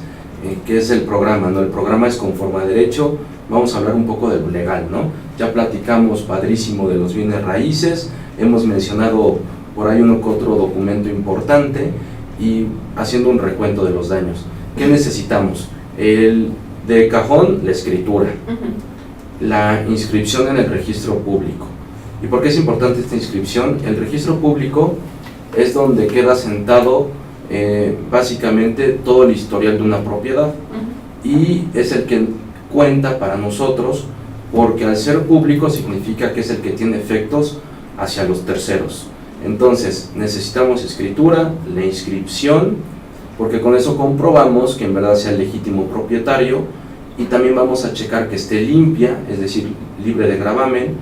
¿qué es el programa? ¿No? El programa es conforme a derecho. Vamos a hablar un poco de lo legal, ¿no? Ya platicamos padrísimo de los bienes raíces, hemos mencionado por ahí uno que otro documento importante, y haciendo un recuento de los daños. ¿Qué necesitamos? De cajón, la escritura, la inscripción en el registro público. ¿Y por qué es importante esta inscripción? El registro público es donde queda sentado básicamente todo el historial de una propiedad, y es el que cuenta para nosotros, porque al ser público significa que es el que tiene efectos hacia los terceros. Entonces necesitamos escritura, la inscripción, porque con eso comprobamos que en verdad sea el legítimo propietario, y también vamos a checar que esté limpia, es decir, libre de gravamen,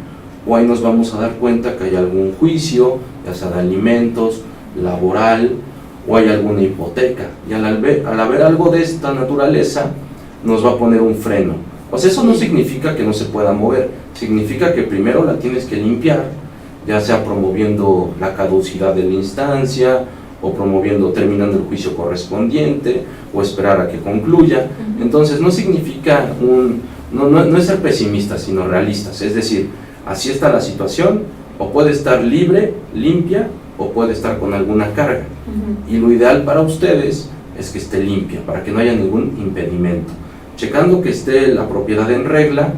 o ahí nos vamos a dar cuenta que hay algún juicio, ya sea de alimentos, laboral, o hay alguna hipoteca, y al haber algo de esta naturaleza nos va a poner un freno. O sea, eso no significa que no se pueda mover, significa que primero la tienes que limpiar, ya sea promoviendo la caducidad de la instancia, o terminando el juicio correspondiente, o esperar a que concluya. Entonces no significa no es ser pesimistas, sino realistas, es decir, así está la situación, o puede estar libre, limpia, o puede estar con alguna carga, y lo ideal para ustedes es que esté limpia, para que no haya ningún impedimento. Checando que esté la propiedad en regla,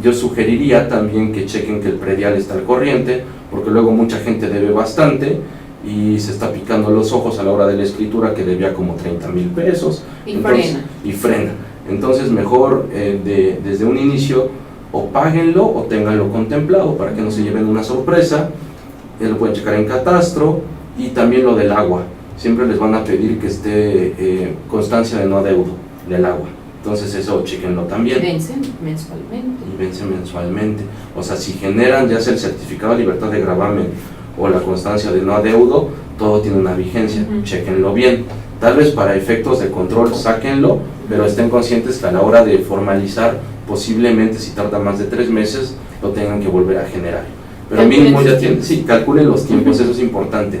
yo sugeriría también que chequen que el predial está al corriente, porque luego mucha gente debe bastante y se está picando los ojos a la hora de la escritura, que debía como 30,000 pesos. Y frena. Entonces mejor desde un inicio o páguenlo o ténganlo contemplado para que no se lleven una sorpresa. Lo pueden checar en catastro, y también lo del agua. Siempre les van a pedir que esté constancia de no adeudo del agua. Entonces eso chequenlo también. Vencen mensualmente. Y vence mensualmente. O sea, si generan ya sea el certificado de libertad de gravamen o la constancia de no adeudo, todo tiene una vigencia. Chequenlo bien. Tal vez para efectos de control sáquenlo, pero estén conscientes que a la hora de formalizar, posiblemente si tarda más de 3 meses, lo tengan que volver a generar. Pero mínimo ya tienen, sí, calculen los tiempos, eso es importante.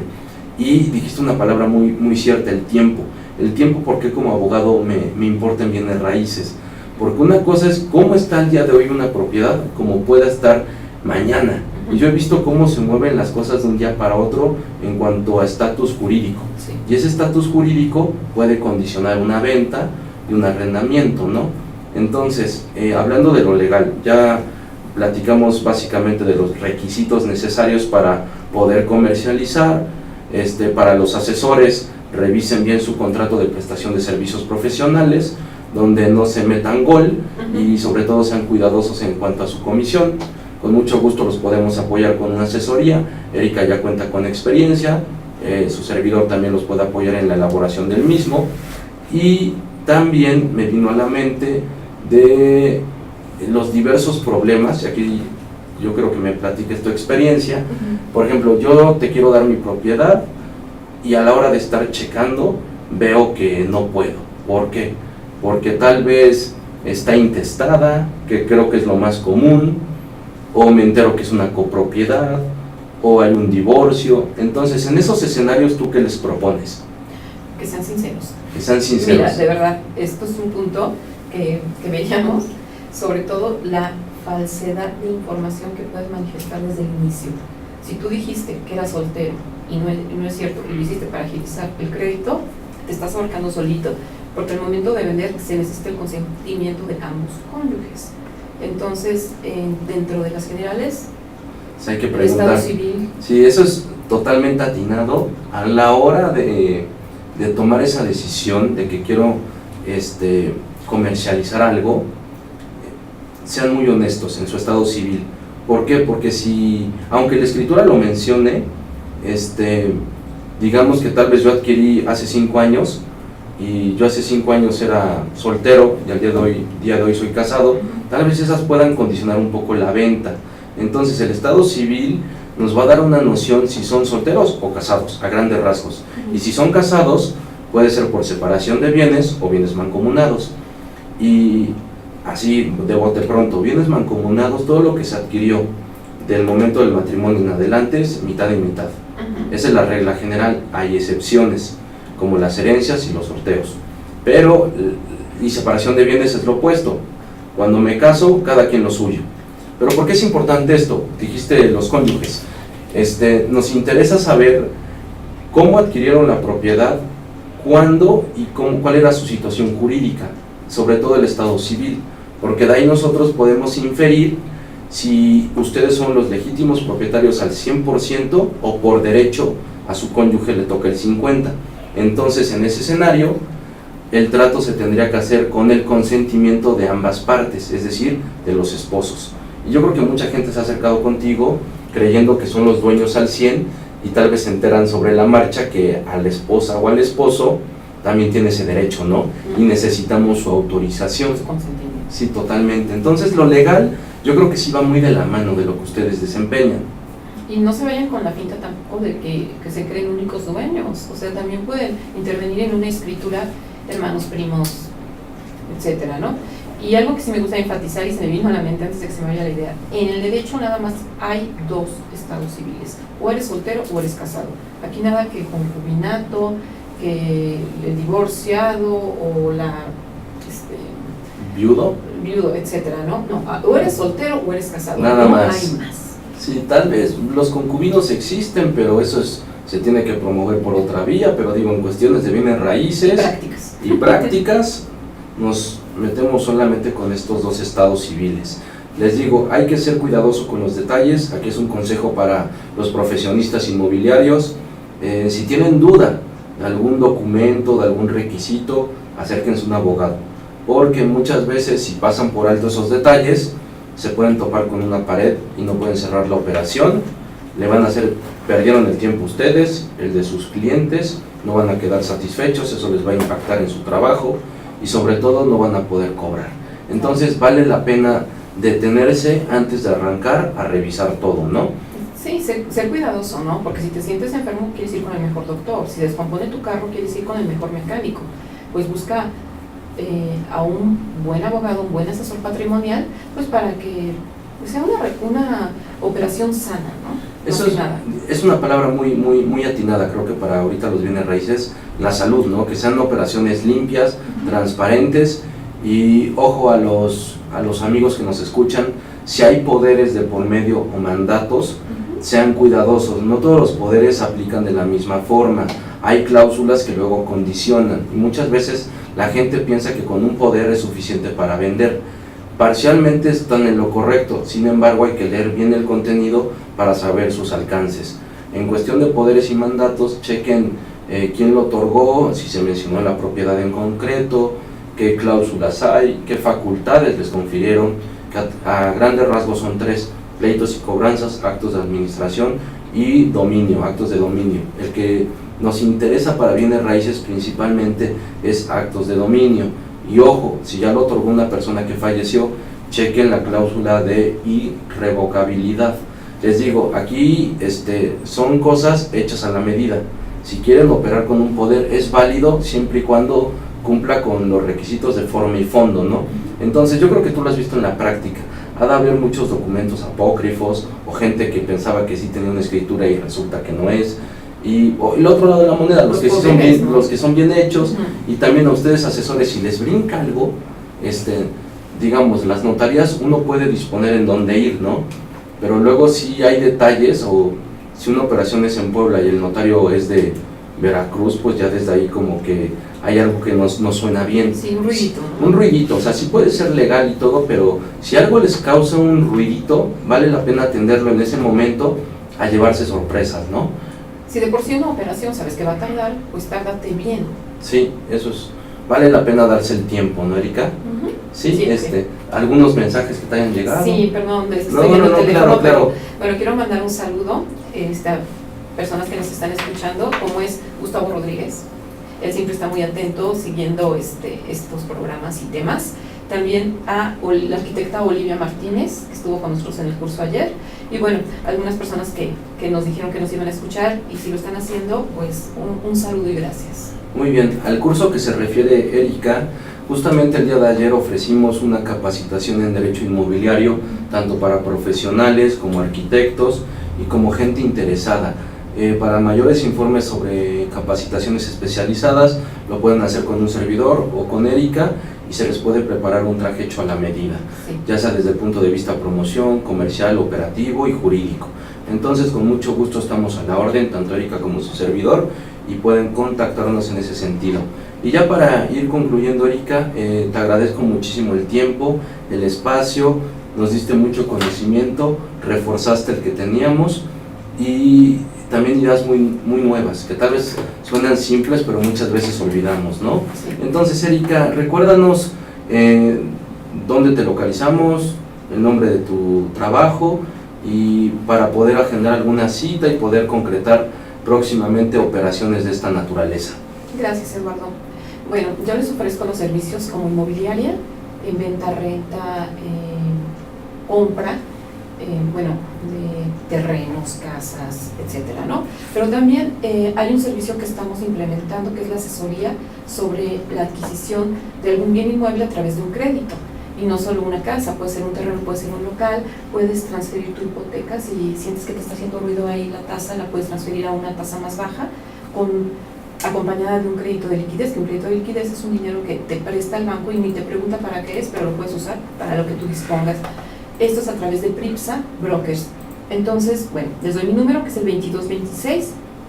Y dijiste una palabra muy, muy cierta, el tiempo. El tiempo, porque como abogado me importan bienes raíces. Porque una cosa es cómo está el día de hoy una propiedad, como pueda estar mañana. Y yo he visto cómo se mueven las cosas de un día para otro en cuanto a estatus jurídico. Sí. Y ese estatus jurídico puede condicionar una venta y un arrendamiento, ¿no? Entonces, hablando de lo legal, ya platicamos básicamente de los requisitos necesarios para poder comercializar. Para los asesores, revisen bien su contrato de prestación de servicios profesionales, donde no se metan gol, y sobre todo sean cuidadosos en cuanto a su comisión. Con mucho gusto los podemos apoyar con una asesoría. Erika ya cuenta con experiencia, su servidor también los puede apoyar en la elaboración del mismo. Y también me vino a la mente de los diversos problemas, y aquí yo creo que me platiques tu experiencia. Por ejemplo, yo te quiero dar mi propiedad y a la hora de estar checando veo que no puedo. ¿Por qué? Porque tal vez está intestada, que creo que es lo más común, o me entero que es una copropiedad, o hay un divorcio. Entonces, en esos escenarios, ¿tú qué les propones? Que sean sinceros. Que sean sinceros. Mira, de verdad, esto es un punto que veíamos, sobre todo la falsedad de información que puedes manifestar desde el inicio. Si tú dijiste que eras soltero y no es cierto, y lo hiciste para agilizar el crédito, te estás ahorcando solito, porque al momento de vender se necesita el consentimiento de ambos cónyuges. Entonces, dentro de las generales, o hay que el Estado preguntar. civil. Sí, eso es totalmente atinado. A la hora de tomar esa decisión de que quiero comercializar algo, sean muy honestos en su estado civil. ¿Por qué? Porque si, aunque la escritura lo mencione, digamos que tal vez yo adquirí hace 5 años y yo hace 5 años era soltero y al día de hoy soy casado, tal vez esas puedan condicionar un poco la venta. Entonces el estado civil nos va a dar una noción si son solteros o casados, a grandes rasgos. Y si son casados, puede ser por separación de bienes o bienes mancomunados. Y así, de bote pronto, bienes mancomunados, todo lo que se adquirió del momento del matrimonio en adelante es mitad y mitad. Esa es la regla general. Hay excepciones, como las herencias y los sorteos. Pero, y separación de bienes es lo opuesto. Cuando me caso, cada quien lo suyo. Pero ¿por qué es importante esto? Dijiste los cónyuges. Nos interesa saber cómo adquirieron la propiedad, cuándo y cuál era su situación jurídica, sobre todo el estado civil, porque de ahí nosotros podemos inferir si ustedes son los legítimos propietarios al 100% o por derecho a su cónyuge le toca el 50%. Entonces, en ese escenario, el trato se tendría que hacer con el consentimiento de ambas partes, es decir, de los esposos. Y yo creo que mucha gente se ha acercado contigo creyendo que son los dueños al 100% y tal vez se enteran sobre la marcha que a la esposa o al esposo también tiene ese derecho, ¿no? Y necesitamos su autorización. Su consentimiento. Sí, totalmente. Entonces, lo legal, yo creo que sí va muy de la mano de lo que ustedes desempeñan. Y no se vayan con la finta tampoco de que se creen únicos dueños. O sea, también pueden intervenir en una escritura, hermanos, primos, etcétera, ¿no? Y algo que sí me gusta enfatizar y se me vino a la mente antes de que se me vaya la idea: en el derecho nada más hay 2 estados civiles, o eres soltero o eres casado. Aquí nada que concubinato, que el divorciado o la ¿Viudo? viudo, etcétera, ¿no? No, o eres soltero o eres casado. Nada no más. hay más. Sí, tal vez los concubinos existen, pero eso se tiene que promover por otra vía, pero digo, en cuestiones de bienes raíces y prácticas, nos metemos solamente con estos 2 estados civiles. Les digo, hay que ser cuidadoso con los detalles. Aquí es un consejo para los profesionistas inmobiliarios. Si tienen duda de algún documento, de algún requisito, acérquense a un abogado, porque muchas veces si pasan por alto esos detalles, se pueden topar con una pared y no pueden cerrar la operación. Perdieron el tiempo ustedes, el de sus clientes, no van a quedar satisfechos, eso les va a impactar en su trabajo y sobre todo no van a poder cobrar. Entonces vale la pena detenerse antes de arrancar a revisar todo, ¿no? Sí, ser cuidadoso, ¿no? Porque si te sientes enfermo, quieres ir con el mejor doctor. Si descompone tu carro, quieres ir con el mejor mecánico. Pues busca a un buen abogado, un buen asesor patrimonial, pues para que sea una operación sana, ¿no? Eso es una palabra muy atinada, creo que para ahorita los bienes raíces, la salud, ¿no? Que sean operaciones limpias, transparentes, y ojo a los amigos que nos escuchan, si hay poderes de por medio o mandatos, sean cuidadosos, no todos los poderes aplican de la misma forma, hay cláusulas que luego condicionan, y muchas veces la gente piensa que con un poder es suficiente para vender. Parcialmente están en lo correcto, sin embargo hay que leer bien el contenido para saber sus alcances. En cuestión de poderes y mandatos, chequen quién lo otorgó, si se mencionó la propiedad en concreto, qué cláusulas hay, qué facultades les confirieron, que a grandes rasgos son 3: pleitos y cobranzas, actos de administración y dominio, actos de dominio. El que nos interesa para bienes raíces principalmente es actos de dominio. Y ojo, si ya lo otorgó una persona que falleció, chequen la cláusula de irrevocabilidad. Les digo, aquí son cosas hechas a la medida. Si quieren operar con un poder es válido siempre y cuando cumpla con los requisitos de forma y fondo, ¿no? Entonces yo creo que tú lo has visto en la práctica. Ha de haber muchos documentos apócrifos o gente que pensaba que sí tenía una escritura y resulta que no es. Y el otro lado de la moneda, los que son bien hechos, y también a ustedes asesores, si les brinca algo, digamos, las notarías uno puede disponer en dónde ir, ¿no? Pero luego si hay detalles, o si una operación es en Puebla y el notario es de Veracruz, pues ya desde ahí como que hay algo que no suena bien. Sí, un ruidito, ¿no? Un ruidito, o sea, sí puede ser legal y todo, pero si algo les causa un ruidito, vale la pena atenderlo en ese momento a llevarse sorpresas, ¿no? Si de por sí una operación sabes que va a tardar, pues tárdate bien. Sí, eso es, vale la pena darse el tiempo, ¿no, Erika? Sí, algunos mensajes que te hayan llegado. Sí, perdón, estoy en el teléfono, claro. Bueno, quiero mandar un saludo a personas que nos están escuchando, como es Gustavo Rodríguez. Él siempre está muy atento, siguiendo estos programas y temas. También a la arquitecta Olivia Martínez, que estuvo con nosotros en el curso ayer. Y bueno, algunas personas que nos dijeron que nos iban a escuchar, y si lo están haciendo, pues un saludo y gracias. Muy bien, al curso que se refiere Erika, justamente el día de ayer ofrecimos una capacitación en Derecho Inmobiliario, tanto para profesionales como arquitectos y como gente interesada. Para mayores informes sobre capacitaciones especializadas, lo pueden hacer con un servidor o con Erika, y se les puede preparar un traje hecho a la medida, ya sea desde el punto de vista promoción, comercial, operativo y jurídico. Entonces, con mucho gusto estamos a la orden, tanto Erika como su servidor, y pueden contactarnos en ese sentido. Y ya para ir concluyendo, Erika, te agradezco muchísimo el tiempo, el espacio, nos diste mucho conocimiento, reforzaste el que teníamos, y también ideas muy nuevas, que tal vez suenan simples, pero muchas veces olvidamos, ¿no? Sí. Entonces, Erika, recuérdanos dónde te localizamos, el nombre de tu trabajo, y para poder agendar alguna cita y poder concretar próximamente operaciones de esta naturaleza. Gracias, Eduardo. Bueno, yo les ofrezco los servicios como inmobiliaria, en venta, renta, compra, de terrenos, casas, etcétera, ¿no? Pero también hay un servicio que estamos implementando, que es la asesoría sobre la adquisición de algún bien inmueble a través de un crédito. Y no solo una casa, puede ser un terreno, puede ser un local, puedes transferir tu hipoteca, si sientes que te está haciendo ruido ahí la tasa, la puedes transferir a una tasa más baja, acompañada de un crédito de liquidez, que un crédito de liquidez es un dinero que te presta el banco y ni te pregunta para qué es, pero lo puedes usar para lo que tú dispongas. Esto es a través de Pripsa Brokers. Entonces, bueno, les doy mi número, que es el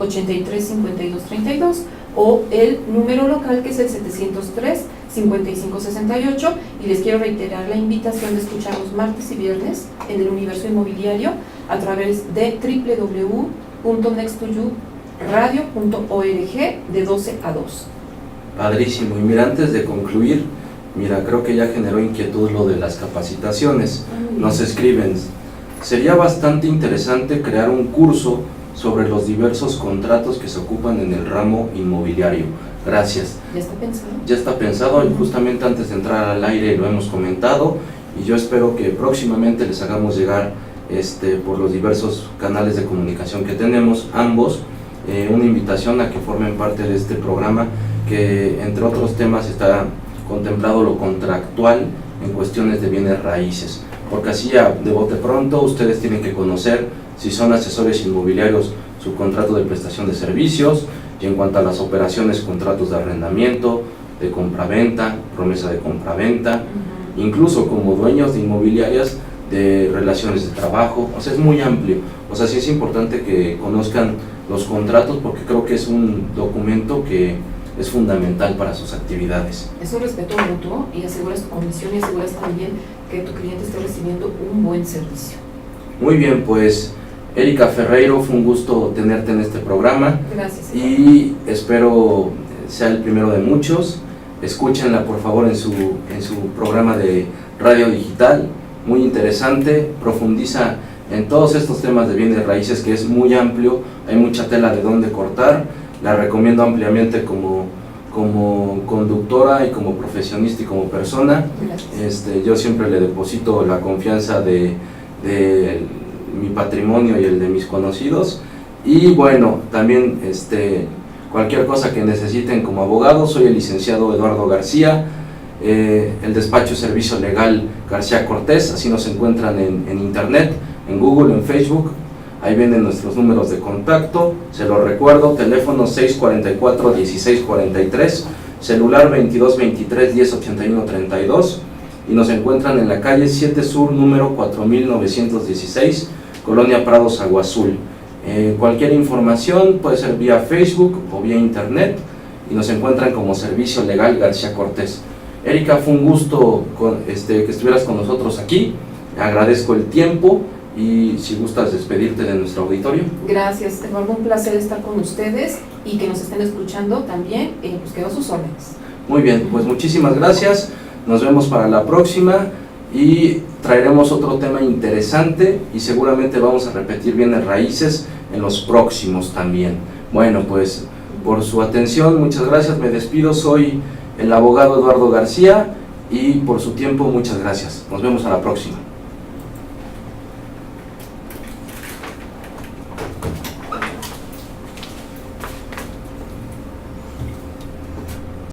2226-835232, o el número local, que es el 703-5568, y les quiero reiterar la invitación de escucharnos martes y viernes en el Universo Inmobiliario a través de www.nextoyouradio.org de 12 a 2. Padrísimo. Y mira, antes de concluir, creo que ya generó inquietud lo de las capacitaciones. Nos escriben, sería bastante interesante crear un curso sobre los diversos contratos que se ocupan en el ramo inmobiliario. Gracias. ¿Ya está pensado? Ya está pensado, y justamente antes de entrar al aire lo hemos comentado, y yo espero que próximamente les hagamos llegar por los diversos canales de comunicación que tenemos, ambos, una invitación a que formen parte de este programa, que entre otros temas está contemplado lo contractual en cuestiones de bienes raíces, porque así de bote pronto ustedes tienen que conocer, si son asesores inmobiliarios, su contrato de prestación de servicios, y en cuanto a las operaciones, contratos de arrendamiento, de compraventa, promesa de compraventa, incluso como dueños de inmobiliarias, de relaciones de trabajo. O sea, es muy amplio. O sea, sí es importante que conozcan los contratos, porque creo que es un documento que es fundamental para sus actividades. Es un respeto mutuo, y aseguras tu comisión y aseguras también que tu cliente esté recibiendo un buen servicio. Muy bien, pues Erika Ferreiro, fue un gusto tenerte en este programa. Gracias. Y espero sea el primero de muchos. Escúchenla por favor en su programa de radio digital, muy interesante, profundiza en todos estos temas de bienes raíces, que es muy amplio, hay mucha tela de dónde cortar, la recomiendo ampliamente como conductora y como profesionista y como persona. Yo siempre le deposito la confianza de mi patrimonio y el de mis conocidos. Y bueno, también cualquier cosa que necesiten como abogado, soy el licenciado Eduardo García, el despacho Servicio Legal García Cortés, así nos encuentran en internet, en Google, en Facebook. Ahí vienen nuestros números de contacto, se los recuerdo: teléfono 644-1643, celular 2223-1081-32, y nos encuentran en la calle 7 Sur, número 4916, Colonia Prados, Agua Azul. Cualquier información puede ser vía Facebook o vía internet, y nos encuentran como Servicio Legal García Cortés. Erika, fue un gusto que estuvieras con nosotros aquí, agradezco el tiempo. Y si gustas despedirte de nuestro auditorio. Gracias, Eduardo, un placer estar con ustedes y que nos estén escuchando también, pues quedo a sus órdenes. Muy bien, pues muchísimas gracias, nos vemos para la próxima y traeremos otro tema interesante y seguramente vamos a repetir bienes raíces en los próximos también. Bueno, pues por su atención, muchas gracias, me despido, soy el abogado Eduardo García y por su tiempo muchas gracias, nos vemos a la próxima.